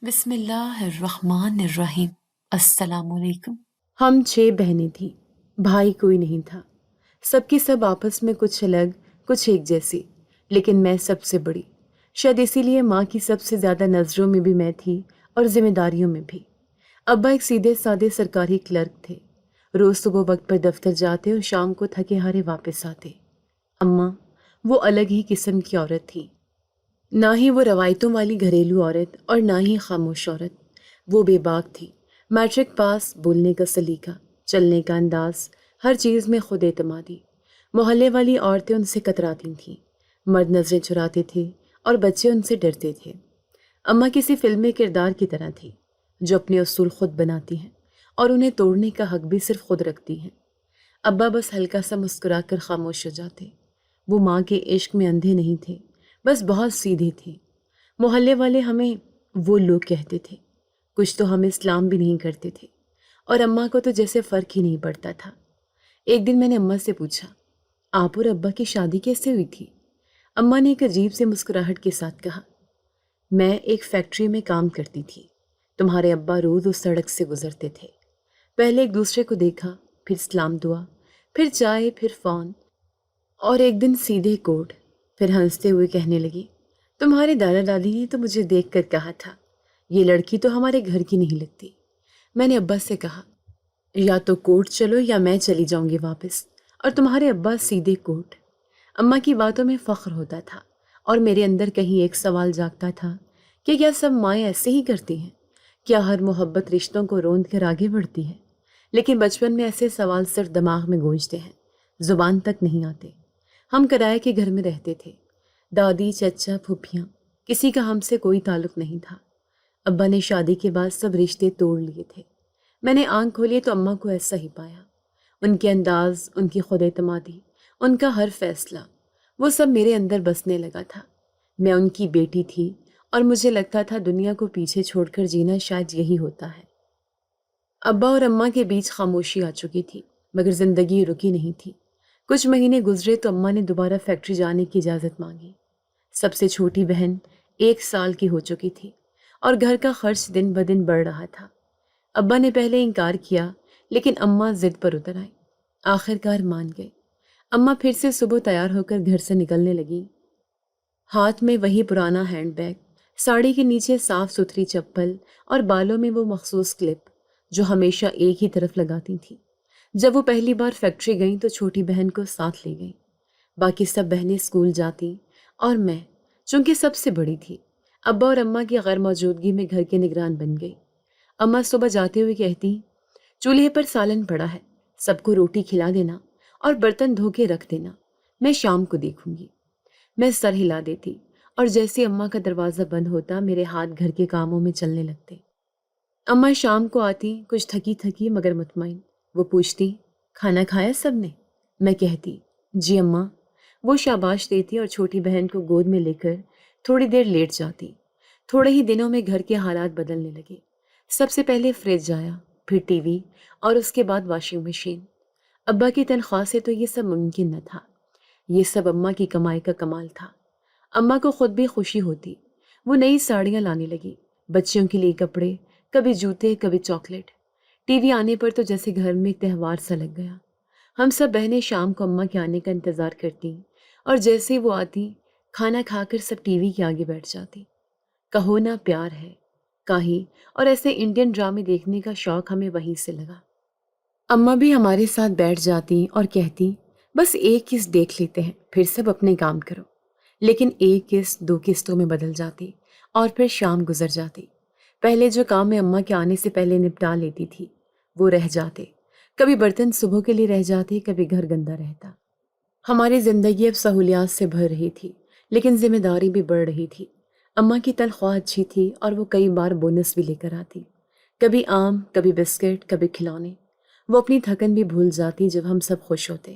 بسم اللہ الرحمن الرحیم۔ السلام علیکم۔ ہم 6 بہنیں تھیں، بھائی کوئی نہیں تھا۔ سب کی سب آپس میں کچھ الگ کچھ ایک جیسی، لیکن میں سب سے بڑی۔ شاید اسی لیے ماں کی سب سے زیادہ نظروں میں بھی میں تھی اور ذمہ داریوں میں بھی۔ ابا ایک سیدھے سادے سرکاری کلرک تھے، روز صبح وقت پر دفتر جاتے اور شام کو تھکے ہارے واپس آتے۔ اماں وہ الگ ہی قسم کی عورت تھی، نہ ہی وہ روایتوں والی گھریلو عورت اور نہ ہی خاموش عورت۔ وہ بے باک تھی، میٹرک پاس، بولنے کا سلیقہ، چلنے کا انداز، ہر چیز میں خود اعتمادی۔ محلے والی عورتیں ان سے کتراتی تھیں، مرد نظریں چراتے تھے اور بچے ان سے ڈرتے تھے۔ اماں کسی فلم میں کردار کی طرح تھی، جو اپنے اصول خود بناتی ہیں اور انہیں توڑنے کا حق بھی صرف خود رکھتی ہیں۔ ابا بس ہلکا سا مسکرا کر خاموش ہو جاتے۔ وہ ماں کے عشق میں اندھے نہیں تھے، بس بہت سیدھے تھے۔ محلے والے ہمیں وہ لوگ کہتے تھے، کچھ تو ہمیں اسلام بھی نہیں کرتے تھے، اور اماں کو تو جیسے فرق ہی نہیں پڑتا تھا۔ ایک دن میں نے اماں سے پوچھا، آپ اور ابا کی شادی کیسے ہوئی تھی؟ اماں نے ایک عجیب سے مسکراہٹ کے ساتھ کہا، میں ایک فیکٹری میں کام کرتی تھی، تمہارے ابا روز اس سڑک سے گزرتے تھے، پہلے ایک دوسرے کو دیکھا، پھر سلام دعا، پھر چائے، پھر فون، اور ایک دن سیدھے کوٹ۔ پھر ہنستے ہوئے کہنے لگی، تمہارے دادا دادی نے تو مجھے دیکھ کر کہا تھا، یہ لڑکی تو ہمارے گھر کی نہیں لگتی۔ میں نے ابا سے کہا، یا تو کوٹ چلو یا میں چلی جاؤں گی واپس، اور تمہارے ابا سیدھے کوٹ۔ اماں کی باتوں میں فخر ہوتا تھا، اور میرے اندر کہیں ایک سوال جاگتا تھا کہ کیا سب مائیں ایسے ہی کرتی ہیں؟ کیا ہر محبت رشتوں کو روند کر آگے بڑھتی ہے؟ لیکن بچپن میں ایسے سوال صرف دماغ میں گونجتے ہیں، زبان تک نہیں آتے۔ ہم کرائے کے گھر میں رہتے تھے، دادی، چچا، پھوپھیاں، کسی کا ہم سے کوئی تعلق نہیں تھا۔ ابا نے شادی کے بعد سب رشتے توڑ لیے تھے۔ میں نے آنکھ کھولی تو اماں کو ایسا ہی پایا۔ ان کے انداز، ان کی خود اعتمادی، ان کا ہر فیصلہ، وہ سب میرے اندر بسنے لگا تھا۔ میں ان کی بیٹی تھی، اور مجھے لگتا تھا دنیا کو پیچھے چھوڑ کر جینا شاید یہی ہوتا ہے۔ ابا اور اماں کے بیچ خاموشی آ چکی تھی، مگر زندگی رکی نہیں تھی۔ کچھ مہینے گزرے تو اماں نے دوبارہ فیکٹری جانے کی اجازت مانگی۔ سب سے چھوٹی بہن 1 سال کی ہو چکی تھی، اور گھر کا خرچ دن بدن بڑھ رہا تھا۔ ابا نے پہلے انکار کیا، لیکن اماں ضد پر اتر آئی۔ آخر کار مان گئے۔ اماں پھر سے صبح تیار ہو کر گھر سے نکلنے لگی، ہاتھ میں وہی پرانا ہینڈ بیگ، ساڑی کے نیچے صاف ستھری چپل، اور بالوں میں وہ مخصوص کلپ جو ہمیشہ ایک ہی طرف لگاتی تھی۔ جب وہ پہلی بار فیکٹری گئیں تو چھوٹی بہن کو ساتھ لے گئیں۔ باقی سب بہنیں اسکول جاتیں، اور میں، چونکہ سب سے بڑی تھی، ابا اور اماں کی غیر موجودگی میں گھر کے نگران بن گئی۔ اماں صبح جاتے ہوئے کہتی، چولہے پر سالن پڑا ہے، سب کو روٹی کھلا دینا اور برتن دھو کے رکھ دینا، میں شام کو دیکھوں گی۔ میں سر ہلا دیتی، اور جیسے اماں کا دروازہ بند ہوتا میرے ہاتھ گھر کے کاموں میں چلنے لگتے۔ اماں شام کو آتی، کچھ تھکی تھکی مگر مطمئن۔ وہ پوچھتی، کھانا کھایا سب نے؟ میں کہتی، جی اماں۔ وہ شاباش دیتی اور چھوٹی بہن کو گود میں لے کر تھوڑی دیر لیٹ جاتی۔ تھوڑے ہی دنوں میں گھر کے حالات بدلنے لگے۔ سب سے پہلے فریج آیا، پھر ٹی وی، اور اس کے بعد واشنگ مشین۔ ابا کی تنخواہ سے تو یہ سب ممکن نہ تھا، یہ سب اماں کی کمائی کا کمال تھا۔ اماں کو خود بھی خوشی ہوتی، وہ نئی ساڑیاں لانے لگی، بچیوں کے لیے کپڑے، کبھی جوتے، کبھی چاکلیٹ۔ ٹی وی آنے پر تو جیسے گھر میں ایک تہوار سا لگ گیا۔ ہم سب بہنیں شام کو اماں کے آنے کا انتظار کرتی، اور جیسے ہی وہ آتی، کھانا کھا کر سب ٹی وی کے آگے بیٹھ جاتی۔ کہو نا پیار ہے، کاہی، اور ایسے انڈین ڈرامے دیکھنے کا شوق ہمیں وہیں سے لگا۔ اماں بھی ہمارے ساتھ بیٹھ جاتی اور کہتی، بس ایک قسط دیکھ لیتے ہیں، پھر سب اپنے کام کرو۔ لیکن ایک قسط 2 قسطوں میں بدل جاتی، اور پھر شام گزر جاتی۔ پہلے جو کام میں اماں کے آنے سے پہلے نپٹا لیتی تھی، وہ رہ جاتے۔ کبھی برتن صبح کے لیے رہ جاتے، کبھی گھر گندا رہتا۔ ہماری زندگی اب سہولیات سے بھر رہی تھی، لیکن ذمہ داری بھی بڑھ رہی تھی۔ اماں کی تنخواہ اچھی تھی، اور وہ کئی بار بونس بھی لے کر آتی، کبھی آم، کبھی بسکٹ، کبھی کھلونے۔ وہ اپنی تھکن بھی بھول جاتی جب ہم سب خوش ہوتے۔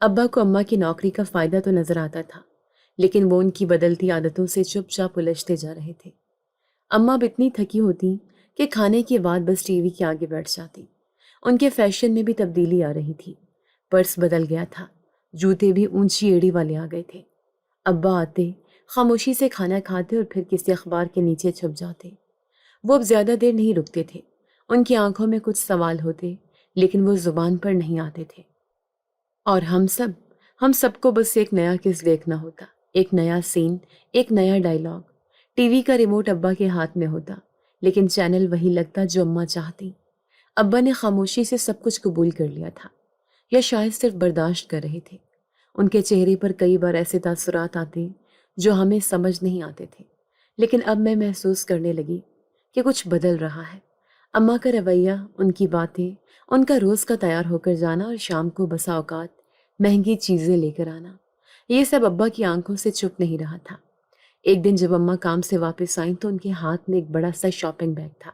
ابا کو اماں کی نوکری کا فائدہ تو نظر آتا تھا، لیکن وہ ان کی بدلتی عادتوں سے چپ چاپ الجھتے جا رہے تھے۔ اماں اب اتنی تھکی ہوتی کہ کھانے کے بعد بس ٹی وی کے آگے بیٹھ جاتی۔ ان کے فیشن میں بھی تبدیلی آ رہی تھی، پرس بدل گیا تھا، جوتے بھی اونچی ایڑی والے آ گئے تھے۔ ابا آتے، خاموشی سے کھانا کھاتے اور پھر کسی اخبار کے نیچے چھپ جاتے۔ وہ اب زیادہ دیر نہیں رکتے تھے۔ ان کی آنکھوں میں کچھ سوال ہوتے لیکن وہ زبان پر نہیں آتے تھے۔ اور ہم سب کو بس ایک نیا کس دیکھنا ہوتا، ایک نیا سین، ایک نیا ڈائیلاگ۔ ٹی وی کا ریموٹ ابا کے ہاتھ میں ہوتا لیکن چینل وہی لگتا جو اماں چاہتی۔ ابا نے خاموشی سے سب کچھ قبول کر لیا تھا یا شاید صرف برداشت کر رہے تھے۔ ان کے چہرے پر کئی بار ایسے تاثرات آتے جو ہمیں سمجھ نہیں آتے تھے، لیکن اب میں محسوس کرنے لگی کہ کچھ بدل رہا ہے۔ اماں کا رویہ، ان کی باتیں، ان کا روز کا تیار ہو کر جانا اور شام کو بسا اوقات مہنگی چیزیں لے کر آنا، یہ سب ابا کی آنکھوں سے چھپ نہیں رہا تھا۔ ایک دن جب اماں کام سے واپس آئیں تو ان کے ہاتھ میں ایک بڑا سا شاپنگ بیگ تھا۔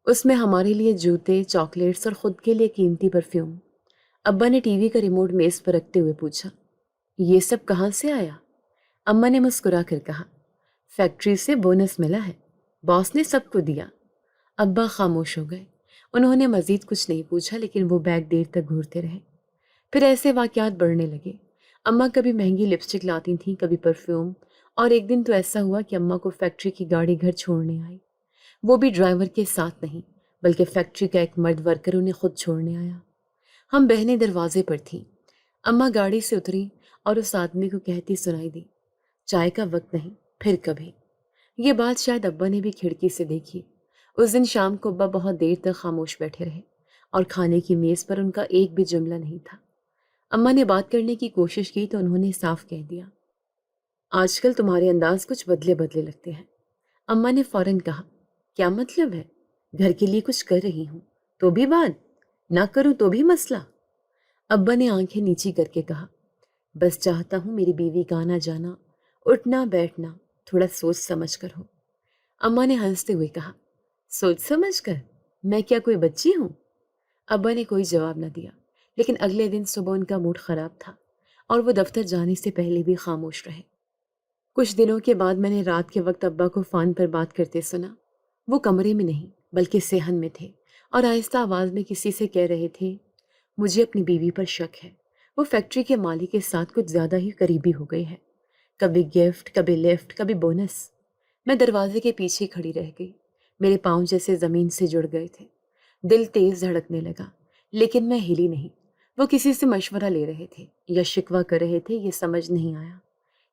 اس میں ہمارے لیے جوتے، چاکلیٹس اور خود کے لیے قیمتی پرفیوم۔ ابا نے ٹی وی کا ریموٹ میز پر رکھتے ہوئے پوچھا، یہ سب کہاں سے آیا؟ اماں نے مسکرا کر کہا، فیکٹری سے بونس ملا ہے، باس نے سب کو دیا۔ ابا خاموش ہو گئے۔ انہوں نے مزید کچھ نہیں پوچھا لیکن وہ بیگ دیر تک گھورتے رہے۔ پھر ایسے واقعات بڑھنے لگے۔ اماں کبھی مہنگی لپسٹک لاتی تھیں، کبھی پرفیوم، اور ایک دن تو ایسا ہوا کہ اماں کو فیکٹری کی گاڑی گھر چھوڑنے آئی، وہ بھی ڈرائیور کے ساتھ نہیں بلکہ فیکٹری کا ایک مرد ورکر انہیں خود چھوڑنے آیا۔ ہم بہنیں دروازے پر تھیں۔ اماں گاڑی سے اتری اور اس آدمی کو کہتی سنائی دی، چائے کا وقت نہیں، پھر کبھی۔ یہ بات شاید ابا نے بھی کھڑکی سے دیکھی۔ اس دن شام کو ابا بہت دیر تک خاموش بیٹھے رہے اور کھانے کی میز پر ان کا ایک بھی جملہ نہیں تھا۔ اماں نے بات کرنے کی کوشش کی تو انہوں نے صاف کہہ دیا، آج کل تمہارے انداز کچھ بدلے بدلے لگتے ہیں۔ اماں نے فوراً کہا، کیا مطلب ہے؟ گھر کے لیے کچھ کر رہی ہوں تو بھی بات، نہ کروں تو بھی مسئلہ۔ ابا نے آنکھیں نیچی کر کے کہا، بس چاہتا ہوں میری بیوی کا آنا جانا، اٹھنا بیٹھنا تھوڑا سوچ سمجھ کر ہو۔ اماں نے ہنستے ہوئے کہا، سوچ سمجھ کر؟ میں کیا کوئی بچی ہوں؟ ابا نے کوئی جواب نہ دیا، لیکن اگلے دن صبح ان کا موڈ خراب تھا اور وہ دفتر جانے سے پہلے بھی خاموش رہے۔ کچھ دنوں کے بعد میں نے رات کے وقت ابا کو فون پر بات کرتے سنا۔ وہ کمرے میں نہیں بلکہ صحن میں تھے اور آہستہ آواز میں کسی سے کہہ رہے تھے، مجھے اپنی بیوی پر شک ہے، وہ فیکٹری کے مالک کے ساتھ کچھ زیادہ ہی قریبی ہو گئی ہے، کبھی گفٹ، کبھی لفٹ، کبھی بونس۔ میں دروازے کے پیچھے کھڑی رہ گئی، میرے پاؤں جیسے زمین سے جڑ گئے تھے۔ دل تیز دھڑکنے لگا لیکن میں ہلی نہیں۔ وہ کسی سے مشورہ لے رہے تھے یا شکوہ کر رہے تھے، یہ سمجھ نہیں آیا،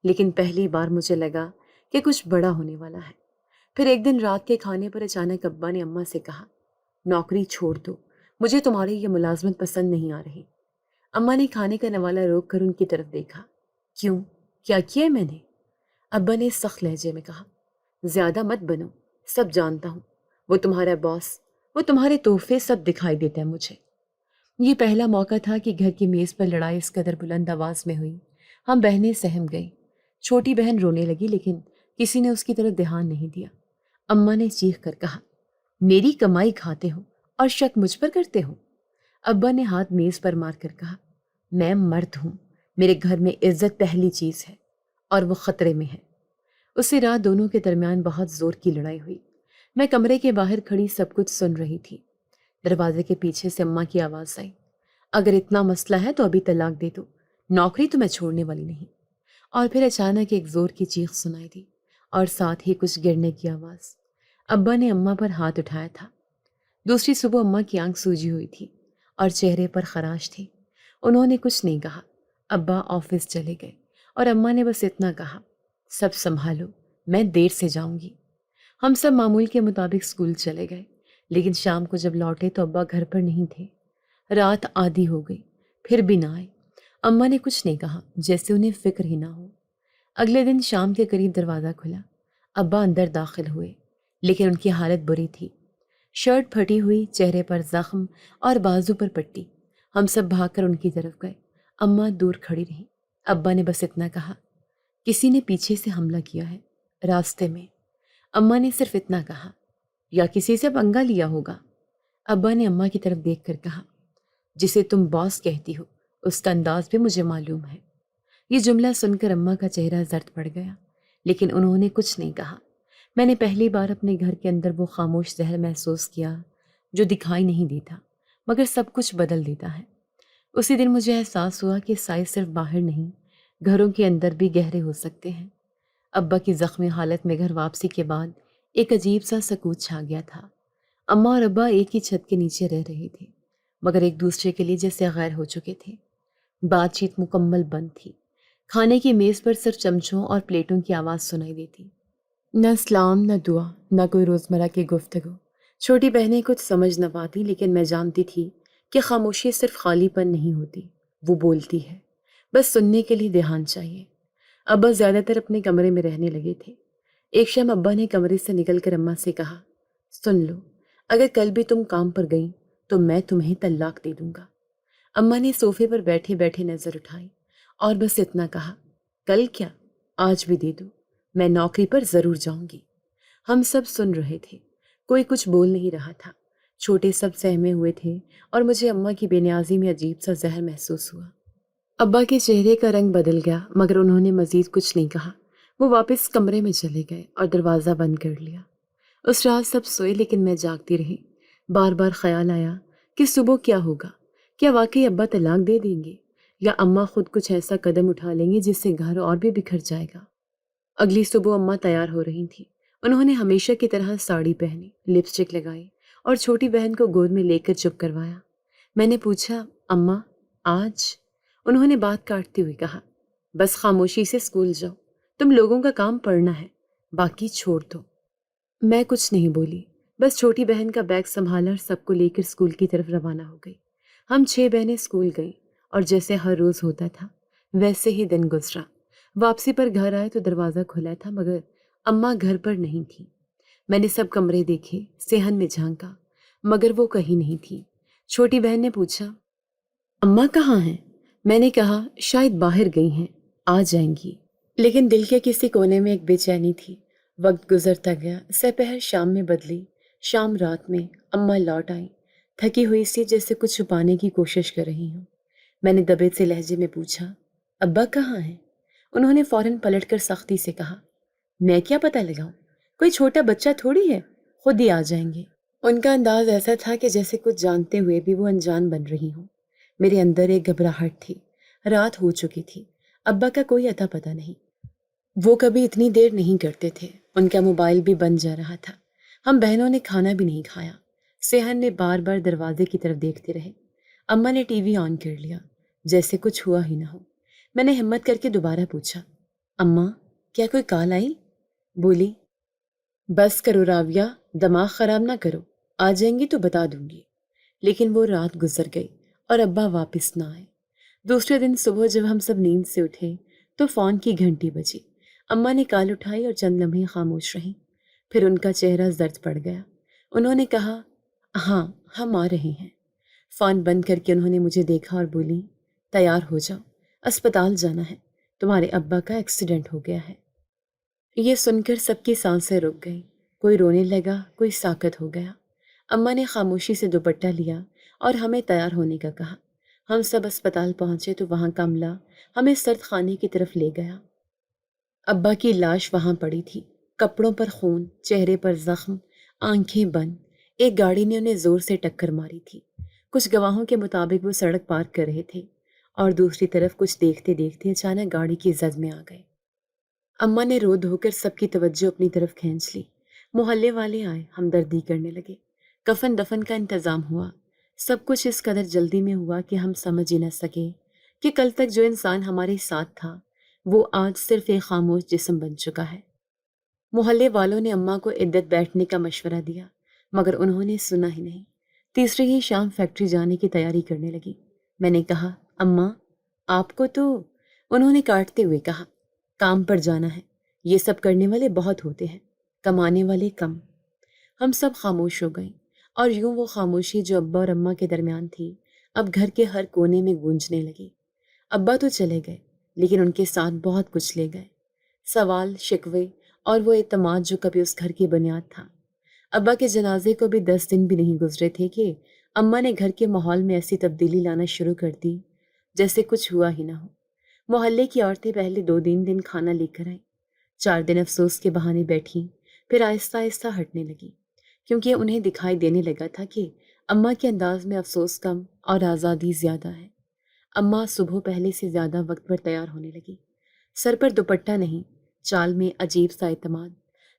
لیکن پہلی بار مجھے لگا کہ کچھ بڑا ہونے والا ہے۔ پھر ایک دن رات کے کھانے پر اچانک ابا نے اماں سے کہا، نوکری چھوڑ دو، مجھے تمہاری یہ ملازمت پسند نہیں آ رہی۔ اماں نے کھانے کا نوالہ روک کر ان کی طرف دیکھا، کیوں؟ کیا ہے میں نے؟ ابا نے سخت لہجے میں کہا، زیادہ مت بنو، سب جانتا ہوں، وہ تمہارا باس، وہ تمہارے تحفے سب دکھائی دیتا ہے مجھے۔ یہ پہلا موقع تھا کہ گھر کی میز پر لڑائی اس قدر بلند آواز میں ہوئی۔ ہم بہنیں سہم گئیں۔ چھوٹی بہن رونے لگی لیکن کسی نے اس کی طرف دھیان نہیں دیا۔ اماں نے چیخ کر کہا، میری کمائی کھاتے ہو اور شک مجھ پر کرتے ہو؟ ابا نے ہاتھ میز پر مار کر کہا، میں مرد ہوں، میرے گھر میں عزت پہلی چیز ہے اور وہ خطرے میں ہے۔ اسی رات دونوں کے درمیان بہت زور کی لڑائی ہوئی۔ میں کمرے کے باہر کھڑی سب کچھ سن رہی تھی۔ دروازے کے پیچھے سے اماں کی آواز آئی، اگر اتنا مسئلہ ہے تو ابھی طلاق دے دو، نوکری تو میں چھوڑنے والی نہیں۔ اور پھر اچانک ایک زور کی چیخ سنائی دی اور ساتھ ہی کچھ گرنے کی آواز۔ ابا نے اماں پر ہاتھ اٹھایا تھا۔ دوسری صبح اماں کی آنکھ سوجی ہوئی تھی اور چہرے پر خراش تھی۔ انہوں نے کچھ نہیں کہا۔ ابا آفس چلے گئے اور اماں نے بس اتنا کہا، سب سنبھالو، میں دیر سے جاؤں گی۔ ہم سب معمول کے مطابق اسکول چلے گئے، لیکن شام کو جب لوٹے تو ابا گھر پر نہیں تھے۔ رات آدھی ہو گئی، پھر بھی نہ آئے۔ اماں نے کچھ نہیں کہا، جیسے انہیں فکر ہی نہ ہو۔ اگلے دن شام کے قریب دروازہ کھلا۔ ابا اندر داخل ہوئے، لیکن ان کی حالت بری تھی۔ شرٹ پھٹی ہوئی، چہرے پر زخم اور بازو پر پٹی۔ ہم سب بھاگ کر ان کی طرف گئے۔ اماں دور کھڑی رہیں۔ ابا نے بس اتنا کہا، کسی نے پیچھے سے حملہ کیا ہے، راستے میں۔ اماں نے صرف اتنا کہا، یا کسی سے پنگا لیا ہوگا۔ ابا نے اماں کی طرف دیکھ کر کہا، جسے تم باس کہتی ہو اس کا انداز بھی مجھے معلوم ہے۔ یہ جملہ سن کر اماں کا چہرہ زرد پڑ گیا، لیکن انہوں نے کچھ نہیں کہا۔ میں نے پہلی بار اپنے گھر کے اندر وہ خاموش زہر محسوس کیا جو دکھائی نہیں دیتا مگر سب کچھ بدل دیتا ہے۔ اسی دن مجھے احساس ہوا کہ سائز صرف باہر نہیں، گھروں کے اندر بھی گہرے ہو سکتے ہیں۔ ابا کی زخمی حالت میں گھر واپسی کے بعد ایک عجیب سا سکوت چھا گیا تھا۔ اماں اور ابا ایک ہی چھت کے نیچے رہ رہے تھے، مگر ایک دوسرے کے لیے جیسے غیر ہو چکے تھے۔ بات چیت مکمل بند تھی۔ کھانے کی میز پر صرف چمچوں اور پلیٹوں کی آواز سنائی دیتی۔ نہ سلام، نہ دعا، نہ کوئی روزمرہ کی گفتگو۔ چھوٹی بہنیں کچھ سمجھ نہ پاتی، لیکن میں جانتی تھی کہ خاموشی صرف خالی پن نہیں ہوتی، وہ بولتی ہے۔ بس سننے کے لیے دھیان چاہیے۔ ابا زیادہ تر اپنے کمرے میں رہنے لگے تھے۔ ایک شام ابا نے کمرے سے نکل کر اماں سے کہا، سن لو، اگر کل بھی تم کام پر گئیں تو میں تمہیں طلاق دے دوں گا۔ اماں نے صوفے پر بیٹھے بیٹھے نظر اٹھائی اور بس اتنا کہا، کل کیا، آج بھی دے دو، میں نوکری پر ضرور جاؤں گی۔ ہم سب سن رہے تھے، کوئی کچھ بول نہیں رہا تھا۔ چھوٹے سب سہمے ہوئے تھے اور مجھے اماں کی بے نیازی میں عجیب سا زہر محسوس ہوا۔ ابا کے چہرے کا رنگ بدل گیا، مگر انہوں نے مزید کچھ نہیں کہا۔ وہ واپس کمرے میں چلے گئے اور دروازہ بند کر لیا۔ اس رات سب سوئے، لیکن میں جاگتی رہی۔ بار بار خیال آیا کہ صبح کیا ہوگا؟ کیا واقعی ابا طلاق دے دیں گے، یا اماں خود کچھ ایسا قدم اٹھا لیں گے جس سے گھر اور بھی بکھر جائے گا؟ اگلی صبح اماں تیار ہو رہی تھیں۔ انہوں نے ہمیشہ کی طرح ساڑی پہنی، لپسٹک لگائی اور چھوٹی بہن کو گود میں لے کر چپ کروایا۔ میں نے پوچھا، اماں آج؟ انہوں نے بات کاٹتے ہوئے کہا، بس خاموشی سے اسکول جاؤ، تم لوگوں کا کام پڑھنا ہے، باقی چھوڑ دو۔ میں کچھ نہیں بولی، بس چھوٹی بہن کا بیگ سنبھالا اور سب کو لے کر اسکول کی طرف روانہ ہو گئی۔ ہم 6 بہنیں اسکول گئیں اور جیسے ہر روز ہوتا تھا ویسے ہی دن گزرا۔ واپسی پر گھر آئے تو دروازہ کھلا تھا، مگر اماں گھر پر نہیں تھی۔ میں نے سب کمرے دیکھے، صحن میں جھانکا، مگر وہ کہیں نہیں تھی۔ چھوٹی بہن نے پوچھا، اماں کہاں ہیں؟ میں نے کہا، شاید باہر گئی ہیں، آ جائیں گی۔ لیکن دل کے کسی کونے میں ایک بے چینی تھی۔ وقت گزرتا گیا، سپہر شام میں بدلی، شام رات میں۔ اماں لوٹ آئیں، تھکی ہوئی سی، جیسے کچھ چھپانے کی کوشش کر رہی ہوں۔ میں نے دبے سے لہجے میں پوچھا، ابا کہاں ہیں؟ انہوں نے فوراً پلٹ کر سختی سے کہا، میں کیا پتہ لگاؤں، کوئی چھوٹا بچہ تھوڑی ہے، خود ہی آ جائیں گے۔ ان کا انداز ایسا تھا کہ جیسے کچھ جانتے ہوئے بھی وہ انجان بن رہی ہوں۔ میرے اندر ایک گھبراہٹ تھی۔ رات ہو چکی تھی، ابا کا کوئی اتا پتہ نہیں۔ وہ کبھی اتنی دیر نہیں کرتے تھے۔ ان کا موبائل بھی بند جا رہا تھا۔ ہم بہنوں نے کھانا بھی نہیں کھایا۔ صحن میں بار بار دروازے کی طرف دیکھتے رہے۔ اماں نے ٹی وی آن کر لیا، جیسے کچھ ہوا ہی نہ ہو۔ میں نے ہمت کر کے دوبارہ پوچھا، اماں کیا کوئی کال آئی؟ بولی، بس کرو راویہ، دماغ خراب نہ کرو، آ جائیں گی تو بتا دوں گی۔ لیکن وہ رات گزر گئی اور ابا واپس نہ آئے۔ دوسرے دن صبح جب ہم سب نیند سے اٹھے تو فون کی گھنٹی بجی۔ اماں نے کال اٹھائی اور چند لمحے خاموش رہیں، پھر ان کا چہرہ زرد پڑ گیا۔ انہوں نے کہا، ہاں ہم آ رہے ہیں۔ فون بند کر کے انہوں نے مجھے دیکھا اور بولی، تیار ہو جاؤ، اسپتال جانا ہے، تمہارے ابا کا ایکسیڈنٹ ہو گیا ہے۔ یہ سن کر سب کی سانسیں رک گئیں، کوئی رونے لگا، کوئی ساکت ہو گیا۔ اماں نے خاموشی سے دوپٹہ لیا اور ہمیں تیار ہونے کا کہا۔ ہم سب اسپتال پہنچے تو وہاں کا عملہ ہمیں سرد خانے کی طرف لے گیا۔ ابا کی لاش وہاں پڑی تھی، کپڑوں پر خون، چہرے پر زخم، آنکھیں بند۔ ایک گاڑی نے انہیں زور سے ٹکر ماری تھی۔ کچھ گواہوں کے مطابق وہ سڑک پار کر رہے تھے اور دوسری طرف کچھ دیکھتے دیکھتے اچانک گاڑی کی زد میں آ گئے۔ اماں نے رو دھو کر سب کی توجہ اپنی طرف کھینچ لی۔ محلے والے آئے، ہمدردی کرنے لگے۔ کفن دفن کا انتظام ہوا۔ سب کچھ اس قدر جلدی میں ہوا کہ ہم سمجھ ہی نہ سکے کہ کل تک جو انسان ہمارے ساتھ تھا وہ آج صرف ایک خاموش جسم بن چکا ہے۔ محلے والوں نے اماں کو عدت بیٹھنے کا مشورہ دیا، مگر انہوں نے سنا ہی نہیں۔ تیسری ہی شام فیکٹری جانے کی تیاری کرنے لگی۔ میں نے کہا، اماں آپ کو تو… انہوں نے کاٹتے ہوئے کہا، کام پر جانا ہے، یہ سب کرنے والے بہت ہوتے ہیں، کمانے والے کم۔ ہم سب خاموش ہو گئیں، اور یوں وہ خاموشی جو ابا اور اماں کے درمیان تھی اب گھر کے ہر کونے میں گونجنے لگی۔ ابا تو چلے گئے، لیکن ان کے ساتھ بہت کچھ لے گئے، سوال، شکوے اور وہ اعتماد جو کبھی اس گھر کی بنیاد تھا۔ ابا کے جنازے کو بھی 10 دن بھی نہیں گزرے تھے کہ اماں نے گھر کے ماحول میں ایسی تبدیلی لانا شروع کر دی جیسے کچھ ہوا ہی نہ ہو۔ محلے کی عورتیں پہلے 2 دن کھانا لے کر آئیں، 4 دن افسوس کے بہانے بیٹھیں، پھر آہستہ آہستہ ہٹنے لگیں، کیونکہ انہیں دکھائی دینے لگا تھا کہ اماں کے انداز میں افسوس کم اور آزادی زیادہ ہے۔ اماں صبح پہلے سے زیادہ وقت پر تیار ہونے لگی، سر پر دوپٹہ نہیں، چال میں عجیب سا اعتماد،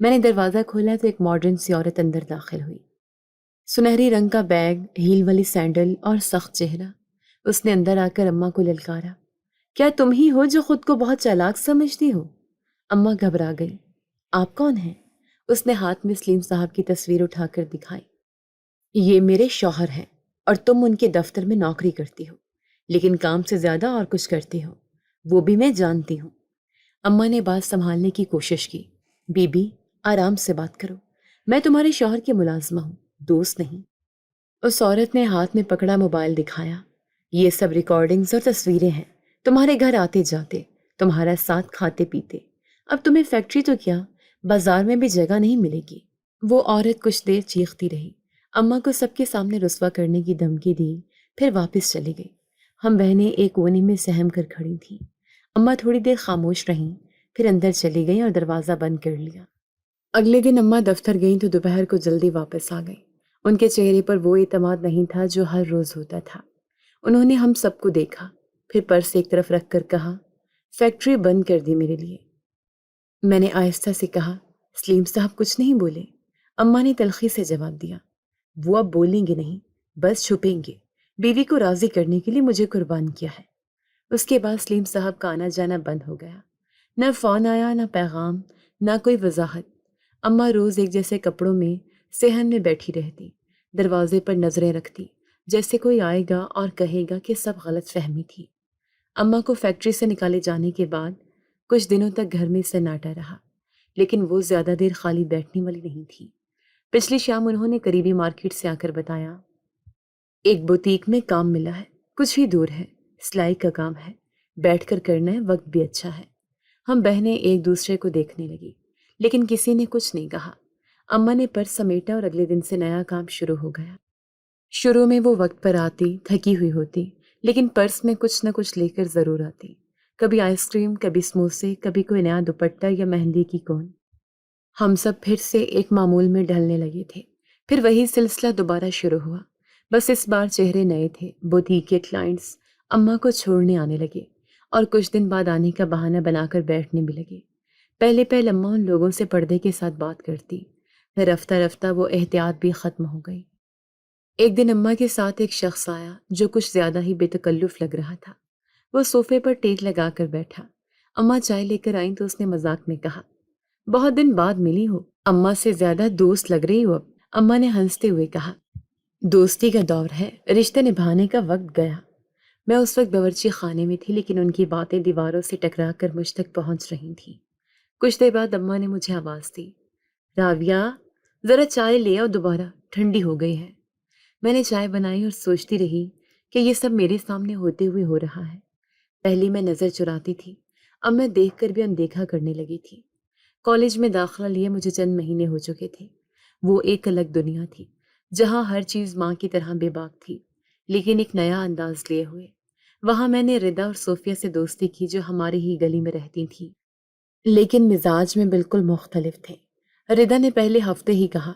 میں نے دروازہ کھولا تو ایک ماڈرن سی عورت اندر داخل ہوئی، سنہری رنگ کا بیگ، ہیل والی سینڈل اور سخت چہرہ۔ اس نے اندر آ کر اماں کو للکارا، کیا تم ہی ہو جو خود کو بہت چالاک سمجھتی ہو؟ اماں گھبرا گئی۔ آپ کون ہیں؟ اس نے ہاتھ میں سلیم صاحب کی تصویر اٹھا کر دکھائی۔ یہ میرے شوہر ہیں اور تم ان کے دفتر میں نوکری کرتی ہو، لیکن کام سے زیادہ اور کچھ کرتی ہو، وہ بھی میں جانتی ہوں۔ اماں نے بات سنبھالنے کی کوشش کی۔ بی بی آرام سے بات کرو، میں تمہارے شوہر کی ملازمہ ہوں، دوست نہیں۔ اس عورت نے ہاتھ میں پکڑا موبائل دکھایا۔ یہ سب ریکارڈنگز اور تصویریں ہیں، تمہارے گھر آتے جاتے، تمہارا ساتھ کھاتے پیتے، اب تمہیں فیکٹری تو کیا بازار میں بھی جگہ نہیں ملے گی۔ وہ عورت کچھ دیر چیختی رہی، اماں کو سب کے سامنے رسوا کرنے کی دھمکی دی، پھر واپس چلی گئی۔ ہم بہنیں ایک کونے میں سہم کر کھڑی تھیں۔ اماں تھوڑی دیر خاموش رہیں، پھر اندر چلی گئیں اور دروازہ بند کر لیا۔ اگلے دن اماں دفتر گئیں تو دوپہر کو جلدی واپس آ گئیں۔ ان کے چہرے پر وہ اعتماد نہیں تھا جو ہر روز ہوتا تھا۔ انہوں نے ہم سب کو دیکھا، پھر پرس ایک طرف رکھ کر کہا، فیکٹری بند کر دی میرے لیے۔ میں نے آہستہ سے کہا، سلیم صاحب کچھ نہیں بولے؟ اماں نے تلخی سے جواب دیا، وہ اب بولیں گے نہیں، بس چھپیں گے۔ بیوی کو راضی کرنے کے لیے مجھے قربان کیا ہے۔ اس کے بعد سلیم صاحب کا آنا جانا بند ہو گیا۔ نہ فون آیا، نہ پیغام، نہ کوئی وضاحت۔ اماں روز ایک جیسے کپڑوں میں صحن میں بیٹھی رہتی، دروازے پر نظریں رکھتی، جیسے کوئی آئے گا اور کہے گا کہ سب غلط فہمی تھی۔ اماں کو فیکٹری سے نکالے جانے کے بعد کچھ دنوں تک گھر میں سناٹا رہا، لیکن وہ زیادہ دیر خالی بیٹھنے والی نہیں تھی۔ پچھلی شام انہوں نے قریبی مارکیٹ سے آ کر بتایا، ایک بوتیک میں کام ملا ہے، کچھ ہی دور ہے، سلائی کا کام ہے، بیٹھ کر کرنا ہے، وقت بھی اچھا ہے۔ ہم بہنیں ایک دوسرے کو دیکھنے لگی، لیکن کسی نے کچھ نہیں کہا۔ اماں نے پرس سمیٹا اور اگلے دن سے نیا کام شروع ہو گیا۔ شروع میں وہ وقت پر آتی، تھکی ہوئی ہوتی، لیکن پرس میں کچھ نہ کچھ لے کر ضرور آتی، کبھی آئس کریم، کبھی سموسے، کبھی کوئی نیا دوپٹہ یا مہندی کی کون۔ ہم سب پھر سے ایک معمول میں ڈھلنے لگے تھے۔ پھر وہی سلسلہ دوبارہ شروع ہوا، بس اس بار چہرے نئے تھے۔ بوتیک کے کلائنٹس اماں کو چھوڑنے آنے لگے اور کچھ دن بعد آنے کا بہانہ بنا کر بیٹھنے بھی لگے۔ پہلے اماں ان لوگوں سے پردے کے ساتھ بات کرتی، پھر رفتہ رفتہ وہ احتیاط بھی ختم ہو گئی۔ ایک دن اماں کے ساتھ ایک شخص آیا جو کچھ زیادہ ہی بے تکلف لگ رہا تھا۔ وہ صوفے پر ٹیک لگا کر بیٹھا۔ اماں چائے لے کر آئیں تو اس نے مذاق میں کہا، بہت دن بعد ملی ہو، اماں سے زیادہ دوست لگ رہی ہو اب۔ اماں نے ہنستے ہوئے کہا، دوستی کا دور ہے، رشتے نبھانے کا وقت گیا۔ میں اس وقت باورچی خانے میں تھی، لیکن ان کی باتیں دیواروں سے ٹکرا کر مجھ تک پہنچ رہی تھیں۔ کچھ دیر بعد اماں نے مجھے آواز دی، راویہ ذرا چائے لے آؤ، دوبارہ ٹھنڈی ہو گئی ہے۔ میں نے چائے بنائی اور سوچتی رہی کہ یہ سب میرے سامنے ہوتے ہوئے ہو رہا ہے۔ پہلی میں نظر چراتی تھی، اب میں دیکھ کر بھی اندیکھا کرنے لگی تھی۔ کالج میں داخلہ لیے مجھے چند مہینے ہو چکے تھے۔ وہ ایک الگ دنیا تھی جہاں ہر چیز ماں کی طرح بے باک تھی، لیکن ایک نیا انداز لیے ہوئے۔ وہاں میں نے ردا اور صوفیہ سے دوستی کی جو ہماری ہی گلی میں رہتی تھیں، لیکن مزاج میں بالکل مختلف تھے۔ ردا نے پہلے ہفتے ہی کہا،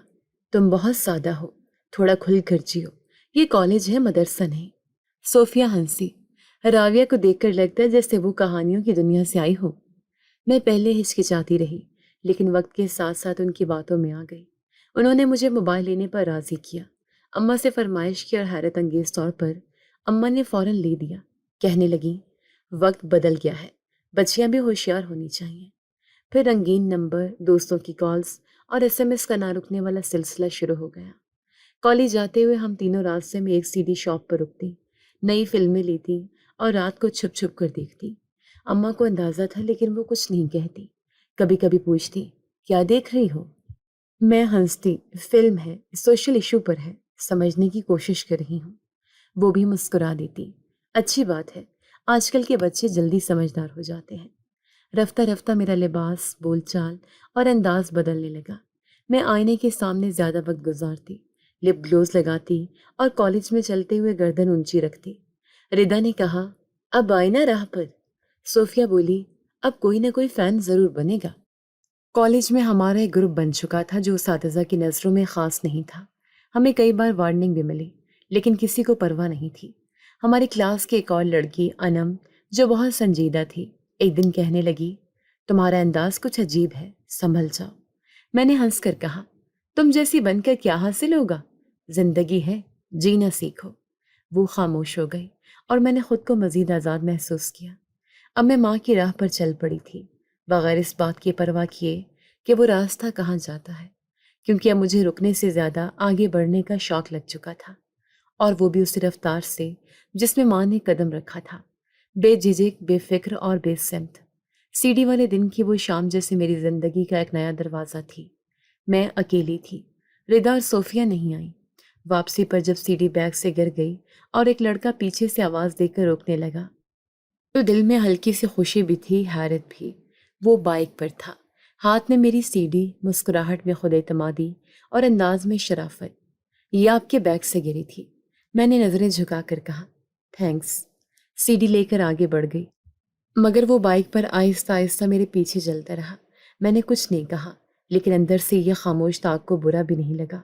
تم بہت سادہ ہو، تھوڑا کھل کر جیو، یہ کالج ہے، مدرسہ نہیں۔ صوفیہ ہنسی، راویہ کو دیکھ کر لگتا ہے جیسے وہ کہانیوں کی دنیا سے آئی ہو۔ میں پہلے ہچکچاتی رہی، لیکن وقت کے ساتھ ساتھ ان کی باتوں میں آ گئی۔ انہوں نے مجھے موبائل لینے پر راضی کیا، اماں سے فرمائش کی اور حیرت انگیز طور پر اماں نے فوراً لے دیا۔ کہنے لگی، وقت بدل گیا ہے، بچیاں بھی ہوشیار ہونی چاہیے۔ پھر رنگین نمبر، دوستوں کی کالز اور ایس ایم ایس کا نہ رکنے والا سلسلہ شروع ہو گیا۔ کالج جاتے ہوئے ہم تینوں راستے میں ایک سی ڈی شاپ پر رکتی، نئی فلمیں لیتی اور رات کو چھپ چھپ کر دیکھتی۔ اماں کو اندازہ تھا، لیکن وہ کچھ نہیں کہتی۔ کبھی کبھی پوچھتی، کیا دیکھ رہی ہو؟ میں ہنستی، فلم ہے، سوشل ایشو پر ہے، سمجھنے کی کوشش کر رہی ہوں۔ وہ بھی مسکرا دیتی، اچھی بات ہے، آج کل کے بچے جلدی سمجھدار ہو جاتے ہیں۔ رفتہ رفتہ میرا لباس، بول چال اور انداز بدلنے لگا۔ میں آئینے کے سامنے زیادہ وقت گزارتی، لپ گلوز لگاتی اور کالج میں چلتے ہوئے گردن اونچی رکھتی۔ ردا نے کہا، اب آئی نا راہ پر۔ صوفیہ بولی، اب کوئی نہ کوئی فین ضرور بنے گا۔ کالج میں ہمارا ایک گروپ بن چکا تھا جو اساتذہ کی نظروں میں خاص نہیں تھا۔ ہمیں کئی بار وارننگ بھی ملی، لیکن کسی کو پرواہ نہیں تھی۔ ہماری کلاس کی ایک اور لڑکی انم، جو بہت سنجیدہ تھی، ایک دن کہنے لگی، تمہارا انداز کچھ عجیب ہے، سنبھل جاؤ۔ میں نے ہنس کر کہا، تم جیسی بن کر کیا حاصل ہوگا؟ زندگی ہے، جینا سیکھو۔ وہ خاموش ہو گئی اور میں نے خود کو مزید آزاد محسوس کیا۔ اب میں ماں کی راہ پر چل پڑی تھی، بغیر اس بات کی پرواہ کیے کہ وہ راستہ کہاں جاتا ہے، کیونکہ اب مجھے رکنے سے زیادہ آگے بڑھنے کا شوق لگ چکا تھا، اور وہ بھی اسی رفتار سے جس میں ماں نے قدم رکھا تھا، بے جھجک، بے فکر اور بے سمت۔ سی ڈی والے دن کی وہ شام جیسے میری زندگی کا ایک نیا دروازہ تھی۔ میں اکیلی تھی، ردا اور صوفیہ نہیں آئی۔ واپسی پر جب سی ڈی بیگ سے گر گئی اور ایک لڑکا پیچھے سے آواز دے کر روکنے لگا تو دل میں ہلکی سی خوشی بھی تھی، حیرت بھی۔ وہ بائک پر تھا، ہاتھ میں میری سی ڈی، مسکراہٹ میں خود اعتمادی اور انداز میں شرافت۔ یہ آپ کے بیگ سے گری تھی، میں نے نظریں جھکا کر کہا۔ تھینکس۔ سی ڈی لے کر آگے بڑھ گئی، مگر وہ بائک پر آہستہ آہستہ میرے پیچھے چلتا رہا۔ میں نے کچھ نہیں کہا، لیکن اندر سے یہ خاموش طاق کو برا بھی نہیں لگا۔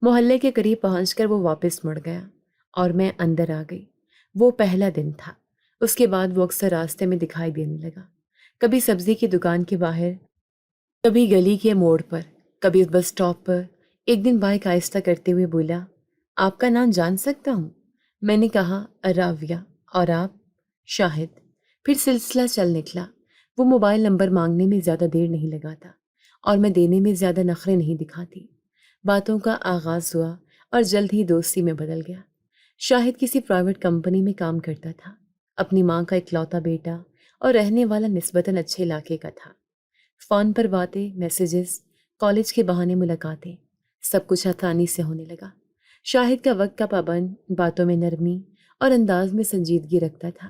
محلے کے قریب پہنچ کر وہ واپس مڑ گیا اور میں اندر آ گئی۔ وہ پہلا دن تھا۔ اس کے بعد وہ اکثر راستے میں دکھائی دینے لگا، کبھی سبزی کی دکان کے باہر، کبھی گلی کے موڑ پر، کبھی بس اسٹاپ پر۔ ایک دن بائک آہستہ کرتے ہوئے بولا، آپ کا نام جان سکتا ہوں؟ میں نے کہا، راویہ۔ اور آپ؟ شاہد۔ پھر سلسلہ چل نکلا۔ وہ موبائل نمبر مانگنے میں زیادہ دیر نہیں لگاتا اور میں دینے میں زیادہ نخرے نہیں دکھاتی۔ باتوں کا آغاز ہوا اور جلد ہی دوستی میں بدل گیا۔ شاہد کسی پرائیویٹ کمپنی میں کام کرتا تھا، اپنی ماں کا اکلوتا بیٹا اور رہنے والا نسبتاً اچھے علاقے کا تھا۔ فون پر باتیں، میسیجز، کالج کے بہانے ملاقاتیں، سب کچھ آسانی سے ہونے لگا۔ شاہد کا وقت کا پابند، باتوں میں نرمی اور انداز میں سنجیدگی رکھتا تھا۔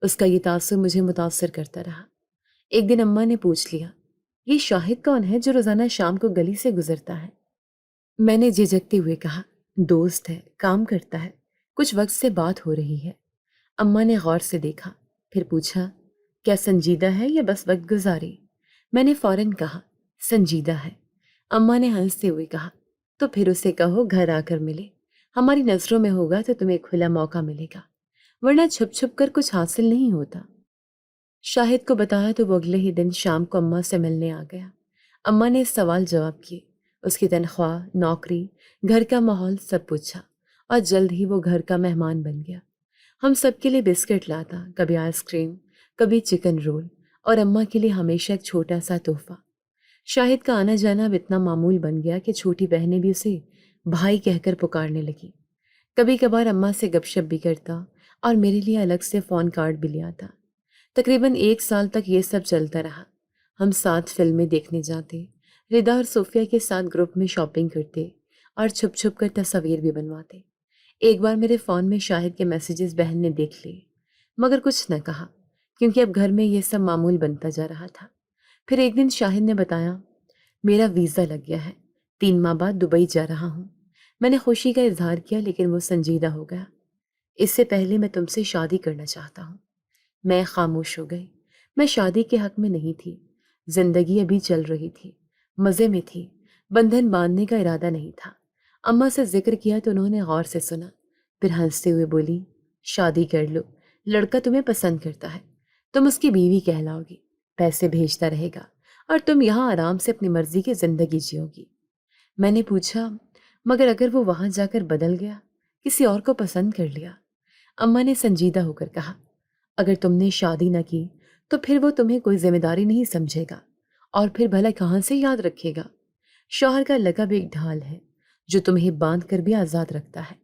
اس کا یہ تاثر مجھے متاثر کرتا رہا۔ ایک دن اماں نے پوچھ لیا، یہ شاہد کون ہے جو روزانہ شام کو گلی سے گزرتا ہے؟ میں نے جھجکتے ہوئے کہا، دوست ہے، کام کرتا ہے، کچھ وقت سے بات ہو رہی ہے۔ اماں نے غور سے دیکھا، پھر پوچھا، کیا سنجیدہ ہے یا بس وقت گزاری؟ میں نے فوراً کہا، سنجیدہ ہے۔ اماں نے ہنستے ہوئے کہا، تو پھر اسے کہو گھر آ کر ملے، ہماری نظروں میں ہوگا تو تمہیں کھلا موقع ملے گا، ورنہ چھپ چھپ کر کچھ حاصل نہیں ہوتا۔ شاہد کو بتایا تو وہ اگلے ہی دن شام کو اماں سے ملنے آ گیا۔ اماں نے سوال جواب کیے، اس کی تنخواہ، نوکری، گھر کا ماحول سب پوچھا، اور جلد ہی وہ گھر کا مہمان بن گیا۔ ہم سب کے لیے بسکٹ لاتا، کبھی آئس کریم، کبھی چکن رول، اور اماں کے لیے ہمیشہ ایک چھوٹا سا تحفہ۔ شاہد کا آنا جانا اب اتنا معمول بن گیا کہ چھوٹی بہنیں بھی اسے بھائی کہہ کر پکارنے لگی۔ کبھی کبھار اماں سے گپ شپ بھی کرتا اور میرے لیے الگ سے فون کارڈ بھی لے آتا۔ تقریباً 1 سال تک یہ سب چلتا رہا۔ ہم ساتھ فلمیں دیکھنے جاتے، ردا اور صوفیہ کے ساتھ گروپ میں شاپنگ کرتے اور چھپ چھپ کر تصاویر بھی بنواتے۔ ایک بار میرے فون میں شاہد کے میسیجز بہن نے دیکھ لیے، مگر کچھ نہ کہا، کیونکہ اب گھر میں یہ سب معمول بنتا جا رہا تھا۔ پھر ایک دن شاہد نے بتایا، میرا ویزا لگ گیا ہے، 3 ماہ بعد دبئی جا رہا ہوں۔ میں نے خوشی کا اظہار کیا، لیکن وہ سنجیدہ ہو گیا۔ اس سے پہلے میں تم سے شادی کرنا چاہتا ہوں۔ میں خاموش ہو گئی۔ میں شادی کے حق میں نہیں تھی، زندگی ابھی چل رہی تھی، مزے میں تھی، بندھن باندھنے کا ارادہ نہیں تھا۔ اماں سے ذکر کیا تو انہوں نے غور سے سنا، پھر ہنستے ہوئے بولی، شادی کر لو، لڑکا تمہیں پسند کرتا ہے، تم اس کی بیوی کہلاؤ گی، پیسے بھیجتا رہے گا، اور تم یہاں آرام سے اپنی مرضی کی زندگی جیو گی۔ میں نے پوچھا، مگر اگر وہ وہاں جا کر بدل گیا، کسی اور کو پسند کر لیا؟ اماں نے سنجیدہ ہو کر کہا، اگر تم نے شادی نہ کی تو پھر وہ تمہیں کوئی ذمہ داری نہیں سمجھے گا، اور پھر بھلا کہاں سے یاد رکھے گا؟ شوہر کا لقب ایک ڈھال ہے جو تمہیں باندھ کر بھی آزاد رکھتا ہے۔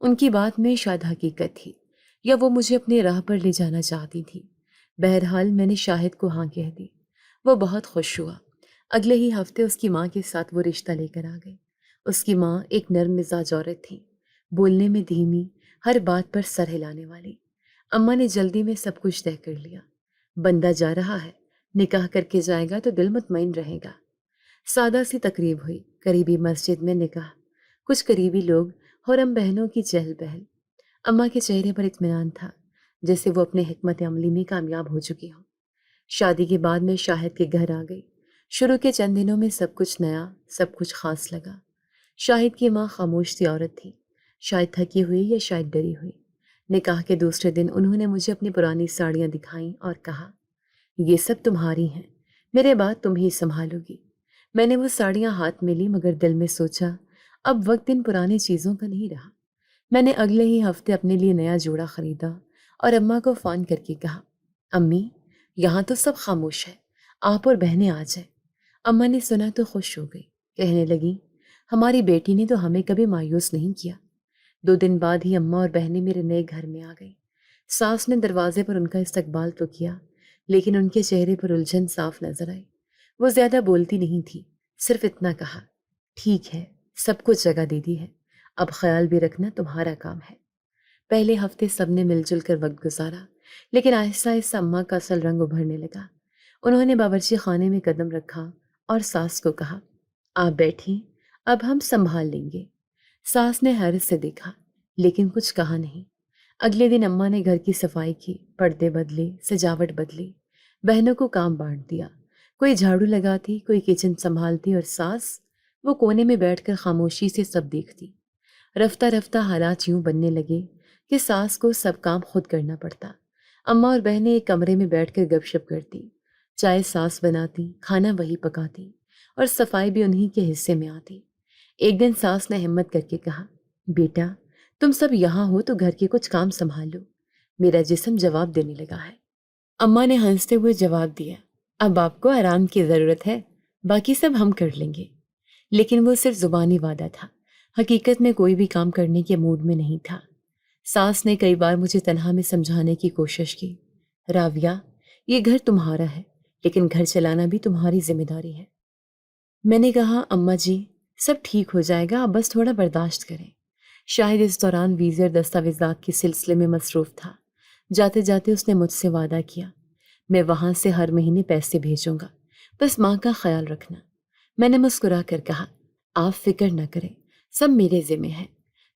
ان کی بات میں شاید حقیقت تھی، یا وہ مجھے اپنے راہ پر لے جانا چاہتی تھی۔ بہرحال میں نے شاہد کو ہاں کہہ دی۔ وہ بہت خوش ہوا۔ اگلے ہی ہفتے اس کی ماں کے ساتھ وہ رشتہ لے کر آ گئی۔ اس کی ماں ایک نرم مزاج عورت تھی، بولنے میں دھیمی، ہر بات پر سر ہلانے والی۔ اماں نے جلدی میں سب کچھ طے کر لیا۔ بندہ جا رہا ہے، نکاح کر کے جائے گا تو دل مطمئن رہے گا۔ سادہ سی تقریب ہوئی، قریبی مسجد میں نکاح، کچھ قریبی لوگ اور ہم بہنوں کی چہل پہل۔ اماں کے چہرے پر اطمینان تھا، جیسے وہ اپنے حکمت عملی میں کامیاب ہو چکی ہو۔ شادی کے بعد میں شاہد کے گھر آ گئی۔ شروع کے چند دنوں میں سب کچھ نیا، سب کچھ خاص لگا۔ شاہد کی ماں خاموش سی عورت تھی، شاید تھکی ہوئی یا شاید ڈری ہوئی۔ نکاح کے دوسرے دن انہوں نے مجھے اپنی پرانی ساڑیاں دکھائیں اور کہا، یہ سب تمہاری ہیں، میرے بعد تم ہی سنبھالو گی۔ میں نے وہ ساڑیاں ہاتھ میں لی مگر دل میں سوچا اب وقت ان پرانی چیزوں کا نہیں رہا۔ میں نے اگلے ہی ہفتے اپنے لیے نیا جوڑا خریدا اور اماں کو فون کر کے کہا، امی یہاں تو سب خاموش ہے، آپ اور بہنیں آ جائیں۔ اماں نے سنا تو خوش ہو گئی، کہنے لگی ہماری بیٹی نے تو ہمیں کبھی مایوس نہیں کیا۔ 2 دن بعد ہی اماں اور بہنیں میرے نئے گھر میں آ گئیں۔ ساس نے دروازے پر ان کا استقبال تو کیا لیکن ان کے چہرے پر الجھن صاف نظر آئی۔ وہ زیادہ بولتی نہیں تھی، صرف اتنا کہا، ٹھیک ہے سب کچھ جگہ دے دی ہے، اب خیال بھی رکھنا تمہارا کام ہے۔ پہلے ہفتے سب نے مل جل کر وقت گزارا لیکن آہستہ آہستہ اماں کا اصل رنگ ابھرنے لگا۔ انہوں نے باورچی خانے میں قدم رکھا اور ساس کو کہا، آپ بیٹھیں، اب ہم سنبھال لیں گے۔ ساس نے حیرت سے دیکھا لیکن کچھ کہا نہیں۔ اگلے دن اماں نے گھر کی صفائی کی، پردے بدلے، سجاوٹ بدلی، بہنوں کو کام بانٹ دیا۔ کوئی جھاڑو لگاتی، کوئی کچن سنبھالتی اور ساس وہ کونے میں بیٹھ کر خاموشی سے سب دیکھتی۔ رفتہ رفتہ حالات یوں بننے لگے کہ ساس کو سب کام خود کرنا پڑتا۔ اماں اور بہنیں ایک کمرے میں بیٹھ کر گپ شپ کرتی، چائے ساس بناتی، کھانا وہی پکاتی اور صفائی بھی انہی کے حصے میں آتی۔ ایک دن ساس نے ہمت کر کے کہا، بیٹا تم سب یہاں ہو تو گھر کے کچھ کام سنبھال لو۔ میرا جسم جواب دینے لگا ہے۔ اماں نے ہنستے ہوئے جواب دیا، اب آپ کو آرام کی ضرورت ہے، باقی سب ہم کر لیں گے۔ لیکن وہ صرف زبانی وعدہ تھا، حقیقت میں کوئی بھی کام کرنے کے موڈ میں نہیں تھا۔ ساس نے کئی بار مجھے تنہا میں سمجھانے کی کوشش کی، راویہ یہ گھر تمہارا ہے لیکن گھر چلانا بھی تمہاری ذمہ داری ہے۔ میں نے کہا، اماں جی سب ٹھیک ہو جائے گا، آپ بس تھوڑا برداشت کریں۔ شاہد اس دوران ویزے اور دستاویزات کے سلسلے میں مصروف تھا۔ جاتے جاتے اس نے مجھ سے وعدہ کیا، میں وہاں سے ہر مہینے پیسے بھیجوں گا، بس ماں کا خیال رکھنا۔ میں نے مسکرا کر کہا، آپ فکر نہ کریں، سب میرے ذمہ ہے۔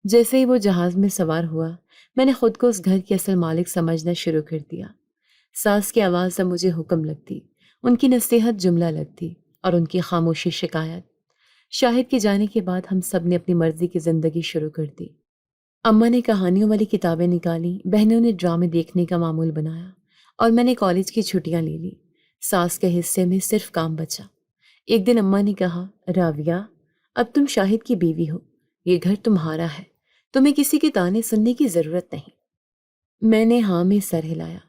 جیسے ہی وہ جہاز میں سوار ہوا میں نے خود کو اس گھر کی اصل مالک سمجھنا شروع کر دیا۔ ساس کی آواز اب مجھے حکم لگتی، ان کی نصیحت جملہ لگتی اور ان کی خاموشی شکایت۔ شاہد کے جانے کے بعد ہم سب نے اپنی مرضی کی زندگی شروع کر دی۔ اماں نے کہانیوں والی کتابیں نکالی، بہنوں نے ڈرامے دیکھنے کا معمول بنایا اور میں نے کالج کی چھٹیاں لے لی۔ ساس کے حصے میں صرف کام بچا۔ ایک دن اماں نے کہا، راویہ اب تم شاہد کی بیوی ہو، یہ گھر تمہارا ہے، تمہیں کسی کے تانے سننے کی ضرورت نہیں۔ میں نے ہاں میں سر ہلایا۔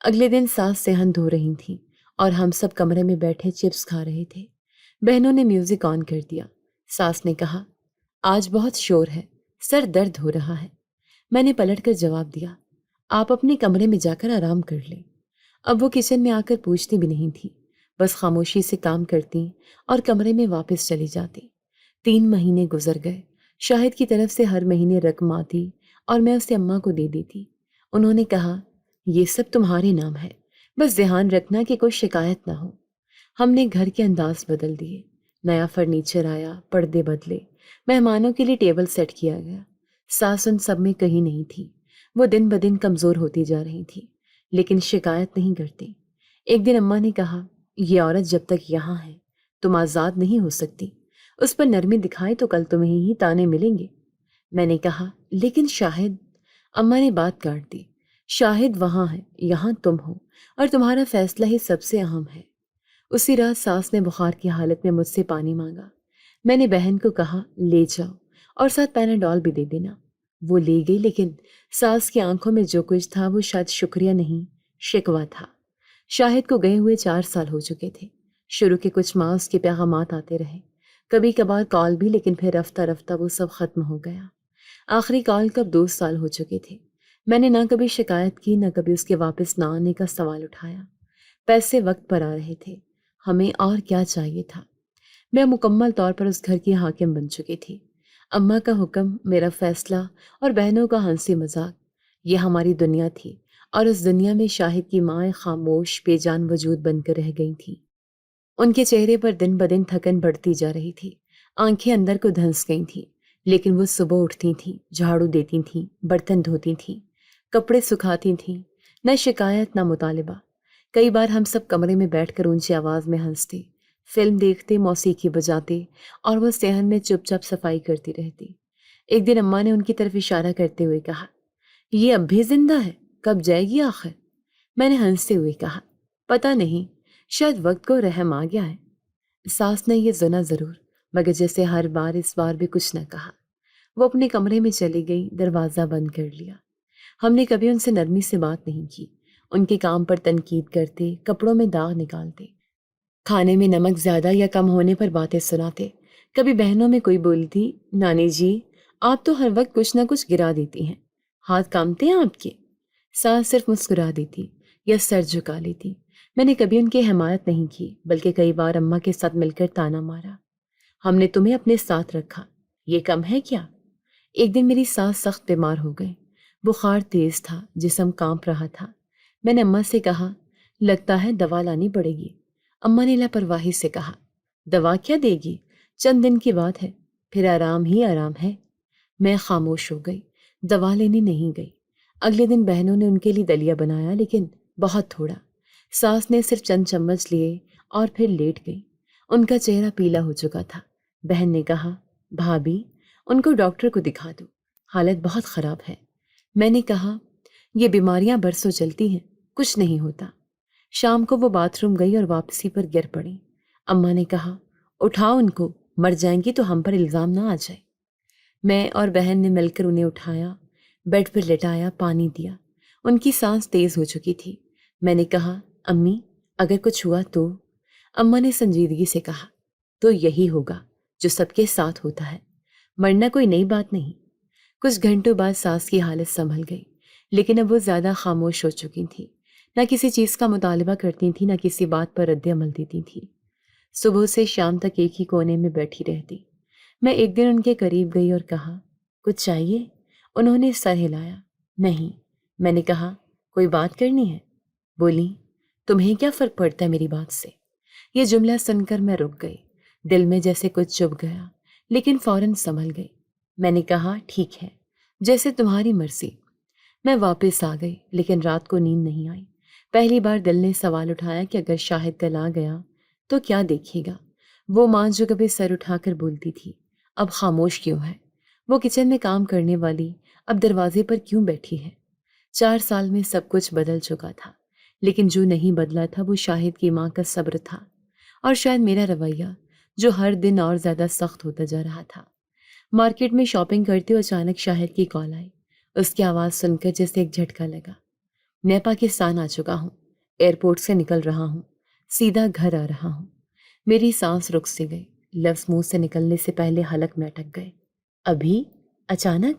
اگلے دن ساس صحن دھو رہی تھیں اور ہم سب کمرے میں بیٹھے چپس کھا رہے تھے۔ بہنوں نے میوزک آن کر دیا۔ ساس نے کہا، آج بہت شور ہے، سر درد ہو رہا ہے۔ میں نے پلٹ کر جواب دیا، آپ اپنے کمرے میں جا کر آرام کر لیں۔ اب وہ کچن میں آ کر پوچھتی بھی نہیں تھی، بس خاموشی سے کام کرتی اور کمرے میں واپس چلی جاتی۔ 3 مہینے گزر گئے۔ شاہد کی طرف سے ہر مہینے رقم آتی اور میں اسے اماں کو دے دیتی۔ انہوں نے کہا، یہ سب تمہارے نام ہے، بس دھیان رکھنا کہ کوئی شکایت نہ ہو۔ ہم نے گھر کے انداز بدل دیے، نیا فرنیچر آیا، پردے بدلے، مہمانوں کے لیے ٹیبل سیٹ کیا گیا۔ ساس ان سب میں کہیں نہیں تھی، وہ دن بدن کمزور ہوتی جا رہی تھی، لیکن شکایت نہیں کرتی۔ ایک دن اماں نے کہا، یہ عورت جب تک یہاں ہے تم آزاد نہیں ہو سکتی، اس پر نرمی دکھائے تو کل تمہیں ہی تانے ملیں گے۔ میں نے کہا، لیکن شاہد، اماں نے بات کاٹ دی، شاہد وہاں ہے، یہاں تم ہو اور تمہارا فیصلہ ہی سب سے اہم ہے۔ اسی رات ساس نے بخار کی حالت میں مجھ سے پانی مانگا۔ میں نے بہن کو کہا، لے جاؤ اور ساتھ پیناڈول بھی دے دینا۔ وہ لے گئی لیکن ساس کی آنکھوں میں جو کچھ تھا وہ شاید شکریہ نہیں، شکوہ تھا۔ شاہد کو گئے ہوئے 4 سال ہو چکے تھے۔ شروع کے کچھ ماہ اس کے پیغامات آتے رہے، کبھی کبھار کال بھی، لیکن پھر رفتہ رفتہ وہ سب ختم ہو گیا۔ آخری کال کب 2 سال ہو چکے تھے۔ میں نے نہ کبھی شکایت کی، نہ کبھی اس کے واپس نہ آنے کا سوال اٹھایا۔ پیسے وقت پر آ رہے تھے، ہمیں اور کیا چاہیے تھا۔ میں مکمل طور پر اس گھر کی حاکم بن چکی تھی۔ اماں کا حکم، میرا فیصلہ اور بہنوں کا ہنسی مذاق، یہ ہماری دنیا تھی اور اس دنیا میں شاہد کی ماں خاموش بے جان وجود بن کر رہ گئی تھی۔ ان کے چہرے پر دن بدن تھکن بڑھتی جا رہی تھی، آنکھیں اندر کو دھنس گئی تھیں، لیکن وہ صبح اٹھتی تھیں، جھاڑو دیتی تھیں، برتن دھوتی تھیں، کپڑے سکھاتی تھیں، نہ شکایت نہ مطالبہ۔ کئی بار ہم سب کمرے میں بیٹھ کر اونچی آواز میں ہنستے، فلم دیکھتے، موسیقی بجاتے اور وہ صحن میں چپ چاپ صفائی کرتی رہتی۔ ایک دن اماں نے ان کی طرف اشارہ کرتے ہوئے کہا، یہ اب بھی زندہ ہے، کب جائے گی آخر؟ میں نے ہنستے ہوئے کہا، پتہ نہیں، شاید وقت کو رحم آ گیا ہے۔ ساس نے یہ سنا ضرور، مگر جیسے ہر بار اس بار بھی کچھ نہ کہا۔ وہ اپنے کمرے میں چلی گئی، دروازہ بند کر لیا۔ ہم نے کبھی ان سے نرمی سے بات نہیں کی۔ ان کے کام پر تنقید کرتے، کپڑوں میں داغ نکالتے، کھانے میں نمک زیادہ یا کم ہونے پر باتیں سناتے۔ کبھی بہنوں میں کوئی بولتی، نانی جی آپ تو ہر وقت کچھ نہ کچھ گرا دیتی ہیں، ہاتھ کامتے ہیں آپ کے؟ ساس صرف مسکرا دیتی یا سر جھکا لیتی۔ میں نے کبھی ان کی حمایت نہیں کی، بلکہ کئی بار اماں کے ساتھ مل کر تانا مارا، ہم نے تمہیں اپنے ساتھ رکھا، یہ کم ہے کیا؟ ایک دن میری ساس سخت بیمار ہو گئے، بخار تیز تھا، جسم کانپ رہا تھا۔ میں نے اماں سے کہا لگتا ہے دوا لانی پڑے گی۔ اماں نے لاپرواہی سے کہا دوا کیا دے گی، چند دن کی بات ہے، پھر آرام ہی آرام ہے۔ میں خاموش ہو گئی، دوا لینے نہیں گئی۔ اگلے دن بہنوں نے ان کے لیے دلیا بنایا، لیکن بہت تھوڑا۔ ساس نے صرف چند چمچ لیے اور پھر لیٹ گئی۔ ان کا چہرہ پیلا ہو چکا تھا۔ بہن نے کہا بھابھی ان کو ڈاکٹر کو دکھا دو، حالت بہت خراب ہے۔ میں نے کہا یہ بیماریاں برسوں چلتی ہیں، کچھ نہیں ہوتا۔ شام کو وہ باتھ روم گئی اور واپسی پر گر پڑی۔ اماں نے کہا اٹھاؤ ان کو، مر جائیں گی تو ہم پر الزام نہ آ جائے۔ میں اور بہن نے مل کر انہیں اٹھایا، بیڈ پر لٹایا، پانی دیا۔ ان کی سانس تیز ہو چکی تھی۔ میں نے کہا امی اگر کچھ ہوا تو؟ اماں نے سنجیدگی سے کہا تو یہی ہوگا جو سب کے ساتھ ہوتا ہے، مرنا کوئی نئی بات نہیں۔ کچھ گھنٹوں بعد ساس کی حالت سنبھل گئی، لیکن اب وہ زیادہ خاموش ہو چکی تھی، نہ کسی چیز کا مطالبہ کرتی تھی، نہ کسی بات پر رد عمل دیتی تھی۔ صبح سے شام تک ایک ہی کونے میں بیٹھی رہتی۔ میں ایک دن ان کے قریب گئی اور کہا کچھ چاہیے؟ انہوں نے سر ہلایا نہیں۔ میں نے کہا کوئی بات کرنی ہے؟ بولی تمہیں کیا فرق پڑتا ہے میری بات سے؟ یہ جملہ سن کر میں رک گئی، دل میں جیسے کچھ چبھ گیا، لیکن فوراً سنبھل گئی۔ میں نے کہا ٹھیک ہے، جیسے تمہاری مرضی۔ میں واپس آ گئی، لیکن رات کو نیند نہیں آئی۔ پہلی بار دل نے سوال اٹھایا کہ اگر شاہد کل آ گیا تو کیا دیکھے گا؟ وہ ماں جو کبھی سر اٹھا کر بولتی تھی اب خاموش کیوں ہے؟ وہ کچن میں کام کرنے والی اب دروازے پر کیوں بیٹھی ہے؟ 4 سال میں سب کچھ بدل چکا تھا، لیکن جو نہیں بدلا تھا وہ شاہد کی ماں کا صبر تھا، اور شاید میرا رویہ جو ہر دن اور زیادہ سخت ہوتا جا رہا تھا۔ مارکیٹ میں شاپنگ کرتے ہوئے اچانک شاہد کی کال آئی۔ اس کی آواز سن کر جیسے ایک جھٹکا لگا۔ میں پاکستان آ چکا ہوں، ایئرپورٹ سے نکل رہا ہوں، سیدھا گھر آ رہا ہوں۔ میری سانس رک سی گئی، لفظ منہ سے نکلنے سے پہلے حلق میں اٹک گئے۔ ابھی؟ اچانک؟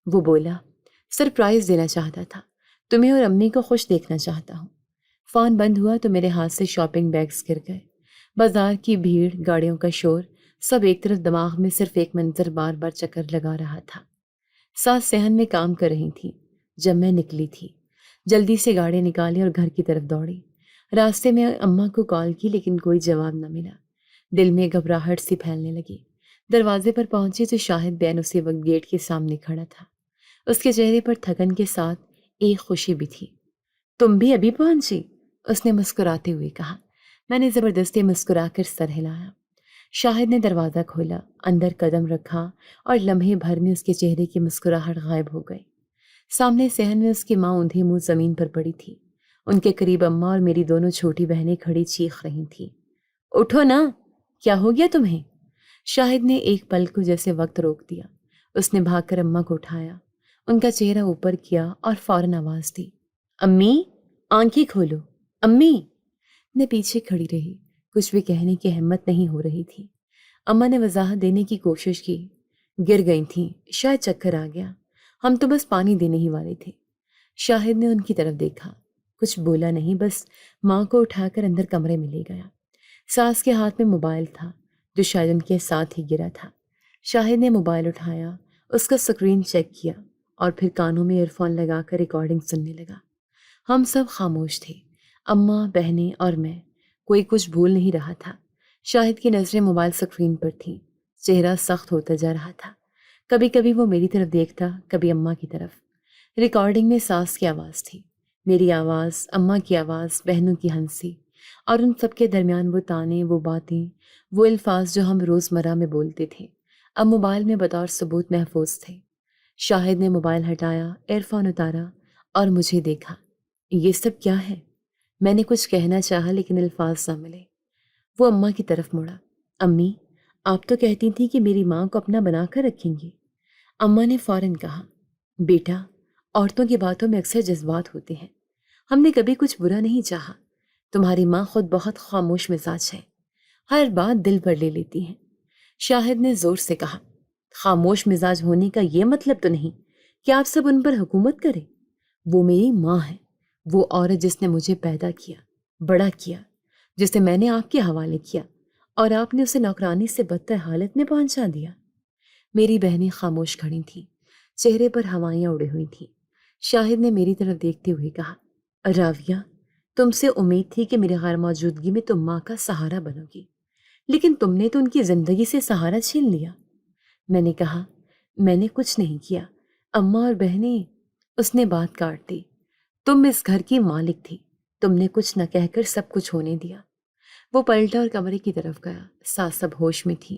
وہ بولا سرپرائز دینا چاہتا تھا، تمہیں اور امی کو خوش دیکھنا چاہتا ہوں۔ فون بند ہوا تو میرے ہاتھ سے شاپنگ بیگز گر گئے۔ بازار کی بھیڑ، گاڑیوں کا شور، سب ایک طرف، دماغ میں صرف ایک منظر بار بار چکر لگا رہا تھا۔ ساس صحن میں کام کر رہی تھی جب میں نکلی تھی۔ جلدی سے گاڑی نکالی اور گھر کی طرف دوڑی۔ راستے میں اماں کو کال کی، لیکن کوئی جواب نہ ملا۔ دل میں گھبراہٹ سی پھیلنے لگی۔ دروازے پر پہنچی تو شاہد بین اسی وقت گیٹ کے سامنے کھڑا تھا۔ اس کے چہرے پر تھکن کے ساتھ ایک خوشی بھی تھی۔ تم بھی ابھی پہنچی؟ اس نے مسکراتے ہوئے کہا۔ میں نے زبردستی مسکرا کر سر ہلایا۔ شاہد نے دروازہ کھولا، اندر قدم رکھا، اور لمحے بھر میں اس کے چہرے کی مسکراہٹ غائب ہو گئی۔ سامنے صحن میں اس کی ماں اوندھے منہ زمین پر پڑی تھی۔ ان کے قریب اماں اور میری دونوں چھوٹی بہنیں کھڑی چیخ رہی تھیں، اٹھو نا، کیا ہو گیا تمہیں؟ شاہد نے ایک پل کو جیسے وقت روک دیا۔ اس نے بھاگ کر اماں کو اٹھایا، ان کا چہرہ اوپر کیا اور فوراً آواز دی، امی آنکھیں کھولو، امی۔ میں پیچھے کھڑی رہی، کچھ بھی کہنے کی ہمت نہیں ہو رہی تھی۔ اماں نے وضاحت دینے کی کوشش کی، گر گئی تھیں، شاید چکر آ گیا، ہم تو بس پانی دینے ہی والے تھے۔ شاہد نے ان کی طرف دیکھا، کچھ بولا نہیں، بس ماں کو اٹھا کر اندر کمرے میں لے گیا۔ ساس کے ہاتھ میں موبائل تھا جو شاید ان کے ساتھ ہی گرا تھا۔ شاہد نے موبائل اٹھایا، اس کا سکرین چیک کیا، اور پھر کانوں میں ایئر فون لگا کر ریکارڈنگ سننے لگا۔ ہم سب خاموش تھے، اماں، بہنیں اور میں، کوئی کچھ بھول نہیں رہا تھا۔ شاہد کی نظریں موبائل سکرین پر تھیں، چہرہ سخت ہوتا جا رہا تھا۔ کبھی کبھی وہ میری طرف دیکھتا، کبھی اماں کی طرف۔ ریکارڈنگ میں ساس کی آواز تھی، میری آواز، اماں کی آواز، بہنوں کی ہنسی، اور ان سب کے درمیان وہ تانے، وہ باتیں، وہ الفاظ جو ہم روزمرہ میں بولتے تھے، اب موبائل میں بطور ثبوت محفوظ تھے۔ شاہد نے موبائل ہٹایا، ایئر فون اتارا اور مجھے دیکھا۔ یہ سب کیا ہے؟ میں نے کچھ کہنا چاہا لیکن الفاظ نہ ملے۔ وہ اماں کی طرف مڑا۔ امی، آپ تو کہتی تھیں کہ میری ماں کو اپنا بنا کر رکھیں گی۔ اماں نے فوراً کہا، بیٹا، عورتوں کی باتوں میں اکثر جذبات ہوتے ہیں، ہم نے کبھی کچھ برا نہیں چاہا۔ تمہاری ماں خود بہت خاموش مزاج ہے، ہر بات دل پر لے لیتی ہیں۔ شاہد نے زور سے کہا، خاموش مزاج ہونے کا یہ مطلب تو نہیں کہ آپ سب ان پر حکومت کریں۔ وہ میری ماں ہے، وہ عورت جس نے مجھے پیدا کیا، بڑا کیا، جسے میں نے آپ کے حوالے کیا اور آپ نے اسے نوکرانی سے بدتر حالت میں پہنچا دیا۔ میری بہنیں خاموش کھڑی تھیں، چہرے پر ہوائیاں اڑی ہوئی تھیں۔ شاہد نے میری طرف دیکھتے ہوئے کہا، راویہ، تم سے امید تھی کہ میری غیر موجودگی میں تم ماں کا سہارا بنو گی، لیکن تم نے تو ان کی زندگی سے سہارا چھین لیا۔ میں نے کہا، میں نے کچھ نہیں کیا اماں اور بہنیں۔ اس نے بات کاٹ دی، تم اس گھر کی مالک تھی، تم نے کچھ نہ کہہ کر سب کچھ ہونے دیا۔ وہ پلٹا اور کمرے کی طرف گیا۔ ساس سب ہوش میں تھی،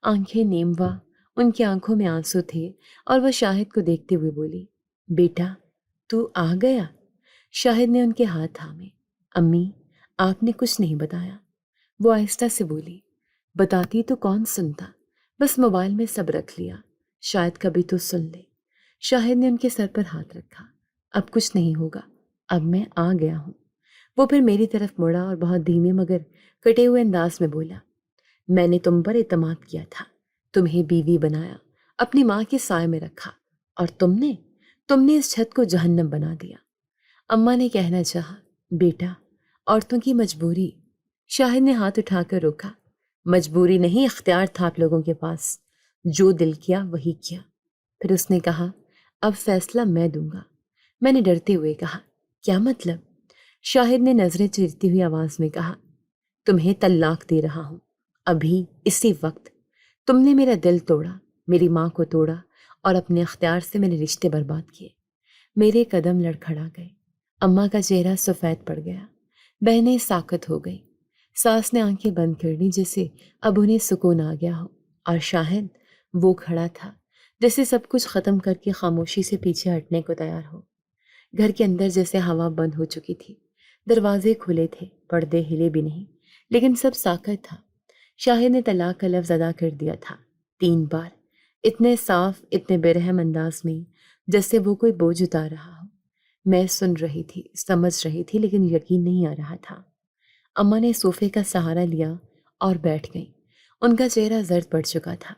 آنکھیں نیموا، ان کی آنکھوں میں آنسو تھے، اور وہ شاہد کو دیکھتے ہوئے بولی، بیٹا، تو آ گیا؟ شاہد نے ان کے ہاتھ تھامے۔ امی، آپ نے کچھ نہیں بتایا۔ وہ آہستہ سے بولی، بتاتی تو کون سنتا، بس موبائل میں سب رکھ لیا، شاید کبھی تو سن لے۔ شاہد نے ان کے سر پر ہاتھ رکھا، اب کچھ نہیں ہوگا، اب میں آ گیا ہوں۔ وہ پھر میری طرف مڑا اور بہت دھیمے مگر کٹے ہوئے انداز میں بولا، میں نے تم پر اعتماد کیا تھا، تمہیں بیوی بنایا، اپنی ماں کے سائے میں رکھا، اور تم نے اس چھت کو جہنم بنا دیا۔ اماں نے کہنا چاہا، بیٹا، عورتوں کی مجبوری۔ شاہد نے ہاتھ اٹھا کر روکا، مجبوری نہیں، اختیار تھا آپ لوگوں کے پاس، جو دل کیا وہی کیا۔ پھر اس نے کہا، اب فیصلہ میں دوں گا۔ میں نے ڈرتے ہوئے کہا، کیا مطلب؟ شاہد نے نظریں چیرتی ہوئی آواز میں کہا، تمہیں طلاق دے رہا ہوں، ابھی اسی وقت۔ تم نے میرا دل توڑا، میری ماں کو توڑا، اور اپنے اختیار سے میرے رشتے برباد کیے۔ میرے قدم لڑکھڑا گئے، اماں کا چہرہ سفید پڑ گیا، بہنیں ساکت ہو گئی۔ ساس نے آنکھیں بند کر لی جیسے اب انہیں سکون آ گیا ہو، اور شاہد وہ کھڑا تھا جیسے سب کچھ ختم کر کے خاموشی سے پیچھے ہٹنے کو تیار ہو۔ گھر کے اندر جیسے ہوا بند ہو چکی تھی، دروازے کھلے تھے، پردے ہلے بھی نہیں، لیکن سب ساکت تھا۔ شاہد نے طلاق کا لفظ ادا کر دیا تھا 3 بار، اتنے صاف، اتنے برہم انداز میں جیسے وہ کوئی بوجھ اتار رہا ہو۔ میں سن رہی تھی، سمجھ رہی تھی، لیکن یقین نہیں آ رہا تھا۔ اماں نے صوفے کا سہارا لیا اور بیٹھ گئیں۔ ان کا چہرہ زرد پڑ چکا تھا۔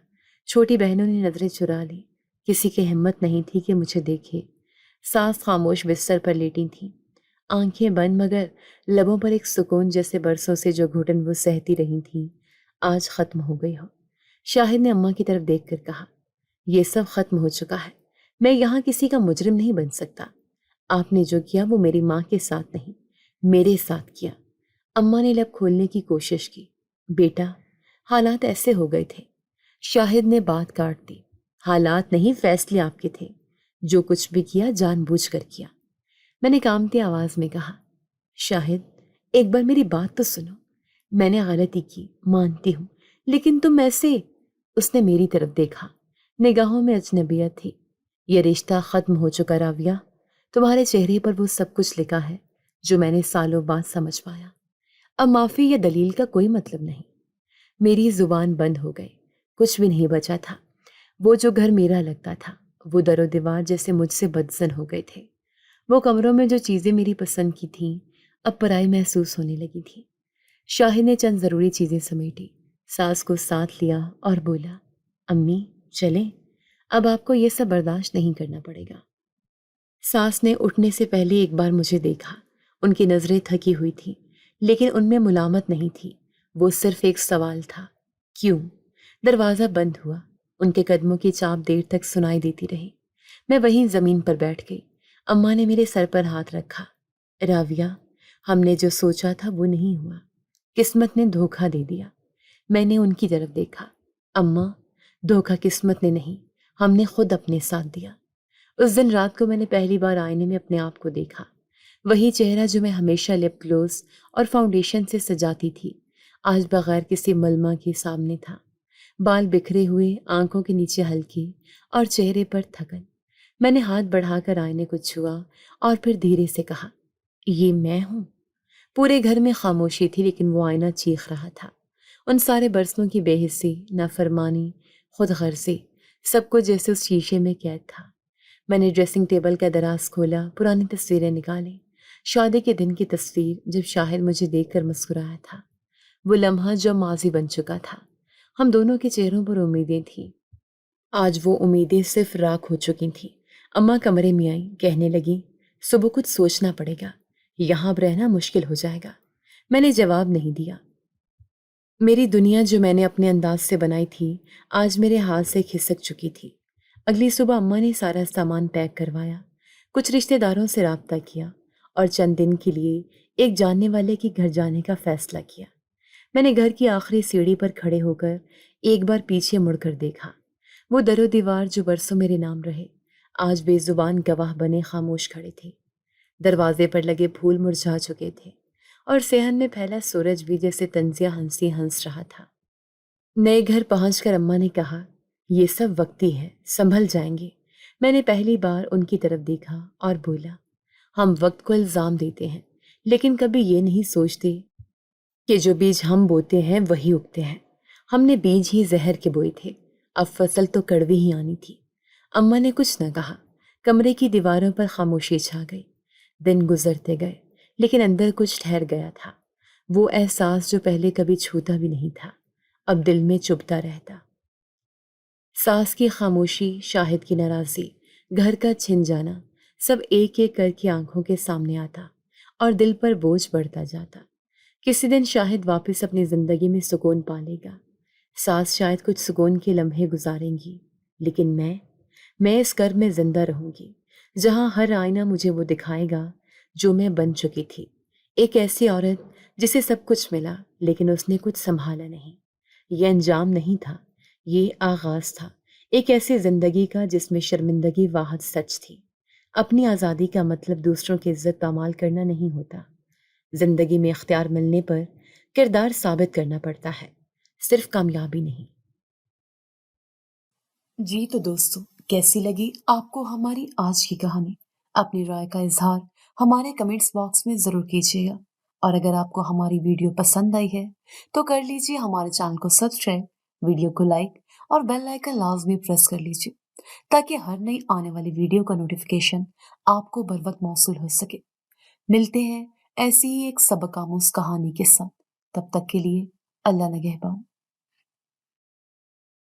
چھوٹی بہنوں نے نظریں چرا لی، کسی کی ہمت نہیں تھی کہ مجھے دیکھے۔ ساس خاموش بستر پر لیٹی تھیں، آنکھیں بند، مگر لبوں پر ایک سکون جیسے برسوں سے جو گھٹن وہ سہتی رہی تھیں آج ختم ہو گئی ہو۔ شاہد نے اماں کی طرف دیکھ کر کہا، یہ سب ختم ہو چکا ہے، میں یہاں کسی کا مجرم نہیں بن سکتا۔ آپ نے جو کیا وہ میری ماں کے ساتھ نہیں، میرے ساتھ کیا۔ اماں نے لب کھولنے کی کوشش کی، بیٹا، حالات ایسے ہو گئے تھے۔ شاہد نے بات کاٹ دی، حالات نہیں، فیصلے آپ کے تھے، جو کچھ بھی کیا جان بوجھ کر کیا۔ میں نے کامتی آواز میں کہا، شاہد، ایک بار میری بات تو سنو، میں نے غلطی کی، مانتی ہوں، لیکن تم ایسے۔ اس نے میری طرف دیکھا، نگاہوں میں اجنبیت تھی۔ یہ رشتہ ختم ہو چکا راویہ، تمہارے چہرے پر وہ سب کچھ لکھا ہے جو میں نے سالوں بعد سمجھ پایا۔ اب معافی یا دلیل کا کوئی مطلب نہیں۔ میری زبان بند ہو گئی، کچھ بھی نہیں بچا تھا۔ وہ جو گھر میرا لگتا تھا، وہ در و دیوار جیسے مجھ سے بدزن ہو گئے تھے۔ وہ کمروں میں جو چیزیں میری پسند کی تھیں اب پرائی محسوس ہونے لگی تھی۔ شاہد نے چند ضروری چیزیں سمیٹی، ساس کو ساتھ لیا اور بولا، امی چلیں، اب آپ کو یہ سب برداشت نہیں کرنا پڑے گا۔ ساس نے اٹھنے سے پہلے ایک بار مجھے دیکھا، ان کی نظریں تھکی ہوئی تھیں، لیکن ان میں ملامت نہیں تھی، وہ صرف ایک سوال تھا، کیوں؟ دروازہ بند ہوا، ان کے قدموں کی چاپ دیر تک سنائی دیتی رہی۔ میں وہیں زمین پر بیٹھ گئی۔ اماں نے میرے سر پر ہاتھ رکھا، راویہ، ہم نے جو سوچا تھا وہ نہیں ہوا، قسمت نے دھوکہ دے دیا۔ میں نے ان کی طرف دیکھا، اماں، دھوکہ قسمت نے نہیں، ہم نے خود اپنے ساتھ دیا۔ اس دن رات کو میں نے پہلی بار آئینے میں اپنے آپ کو دیکھا، وہی چہرہ جو میں ہمیشہ لپ گلوز اور فاؤنڈیشن سے سجاتی تھی، آج بغیر کسی ملمہ کے سامنے تھا۔ بال بکھرے ہوئے، آنکھوں کے نیچے ہلکی اور چہرے پر تھکن۔ میں نے ہاتھ بڑھا کر آئینے کو چھوا اور پھر دھیرے سے کہا، یہ میں ہوں۔ پورے گھر میں خاموشی تھی، لیکن وہ آئینہ چیخ رہا تھا، ان سارے برسوں کی بے حسی، نافرمانی، خود غرضی، سب کچھ جیسے اس شیشے میں قید تھا۔ میں نے ڈریسنگ ٹیبل کا دراز کھولا، پرانی تصویریں نکالیں۔ شادی کے دن کی تصویر جب شاہد مجھے دیکھ کر مسکرایا تھا، وہ لمحہ جو ماضی بن چکا تھا۔ ہم دونوں کے چہروں پر امیدیں تھیں، آج وہ امیدیں صرف راکھ ہو چکی تھیں۔ اماں کمرے میں آئیں، کہنے لگی صبح کچھ سوچنا پڑے گا، یہاں اب رہنا مشکل ہو جائے گا۔ میں نے جواب نہیں دیا۔ میری دنیا جو میں نے اپنے انداز سے بنائی تھی آج میرے ہاتھ سے کھسک چکی تھی۔ اگلی صبح اماں نے سارا سامان پیک کروایا، کچھ رشتہ داروں سے رابطہ کیا اور چند دن کے لیے ایک جاننے والے کے گھر جانے کا فیصلہ کیا۔ میں نے گھر کی آخری سیڑھی پر کھڑے ہو کر ایک بار پیچھے مڑ کر دیکھا۔ وہ در و دیوار جو برسوں میرے نام رہے آج بے زبان گواہ بنے خاموش کھڑے تھے۔ دروازے پر لگے پھول مرجھا چکے تھے اور صحن میں پھیلا سورج بھی جیسے طنزیہ ہنسی ہنس رہا تھا۔ نئے گھر پہنچ کر اماں نے کہا یہ سب وقتی ہے، سنبھل جائیں گے۔ میں نے پہلی بار ان کی طرف دیکھا اور بولا ہم وقت کو الزام دیتے ہیں لیکن کبھی یہ نہیں سوچتے کہ جو بیج ہم بوتے ہیں وہی اگتے ہیں۔ ہم نے بیج ہی زہر کے بوئے تھے، اب فصل تو کڑوی ہی آنی تھی۔ اماں نے کچھ نہ کہا، کمرے کی دیواروں پر خاموشی چھا گئی۔ دن گزرتے گئے لیکن اندر کچھ ٹھہر گیا تھا، وہ احساس جو پہلے کبھی چھوتا بھی نہیں تھا، اب دل میں چبھتا رہتا۔ ساس کی خاموشی، شاہد کی ناراضی، گھر کا چھن جانا، سب ایک ایک کر کے آنکھوں کے سامنے آتا اور دل پر بوجھ بڑھتا جاتا۔ کسی دن شاہد واپس اپنی زندگی میں سکون پالے گا، ساس شاید کچھ سکون کے لمحے گزاریں گی، لیکن میں اس گھر میں زندہ رہوں گی جہاں ہر آئینہ مجھے وہ دکھائے گا جو میں بن چکی تھی، ایک ایسی عورت جسے سب کچھ ملا لیکن اس نے کچھ سنبھالا نہیں۔ یہ انجام نہیں تھا، یہ آغاز تھا، ایک ایسی زندگی کا جس میں شرمندگی واحد سچ تھی۔ اپنی آزادی کا مطلب دوسروں کی عزت پامال کرنا نہیں ہوتا۔ زندگی میں اختیار ملنے پر کردار ثابت کرنا پڑتا ہے، صرف کامیابی نہیں۔ جی تو دوستو، کیسی لگی آپ کو ہماری آج کی کہانی؟ اپنی رائے کا اظہار ہمارے کمنٹس باکس میں ضرور کیجیے گا، اور اگر آپ کو ہماری ویڈیو پسند آئی ہے تو کر لیجیے ہمارے چینل کو سبسکرائب، ویڈیو کو لائک اور بیل آئیکن لازمی پریس کر لیجیے تاکہ ہر نئی آنے والی ویڈیو کا نوٹیفیکیشن آپ کو بر وقت موصول ہو سکے۔ ملتے ہیں ایسی ہی ایک سبق آموز کہانی کے ساتھ، تب تک کے لیے اللہ نگہبان۔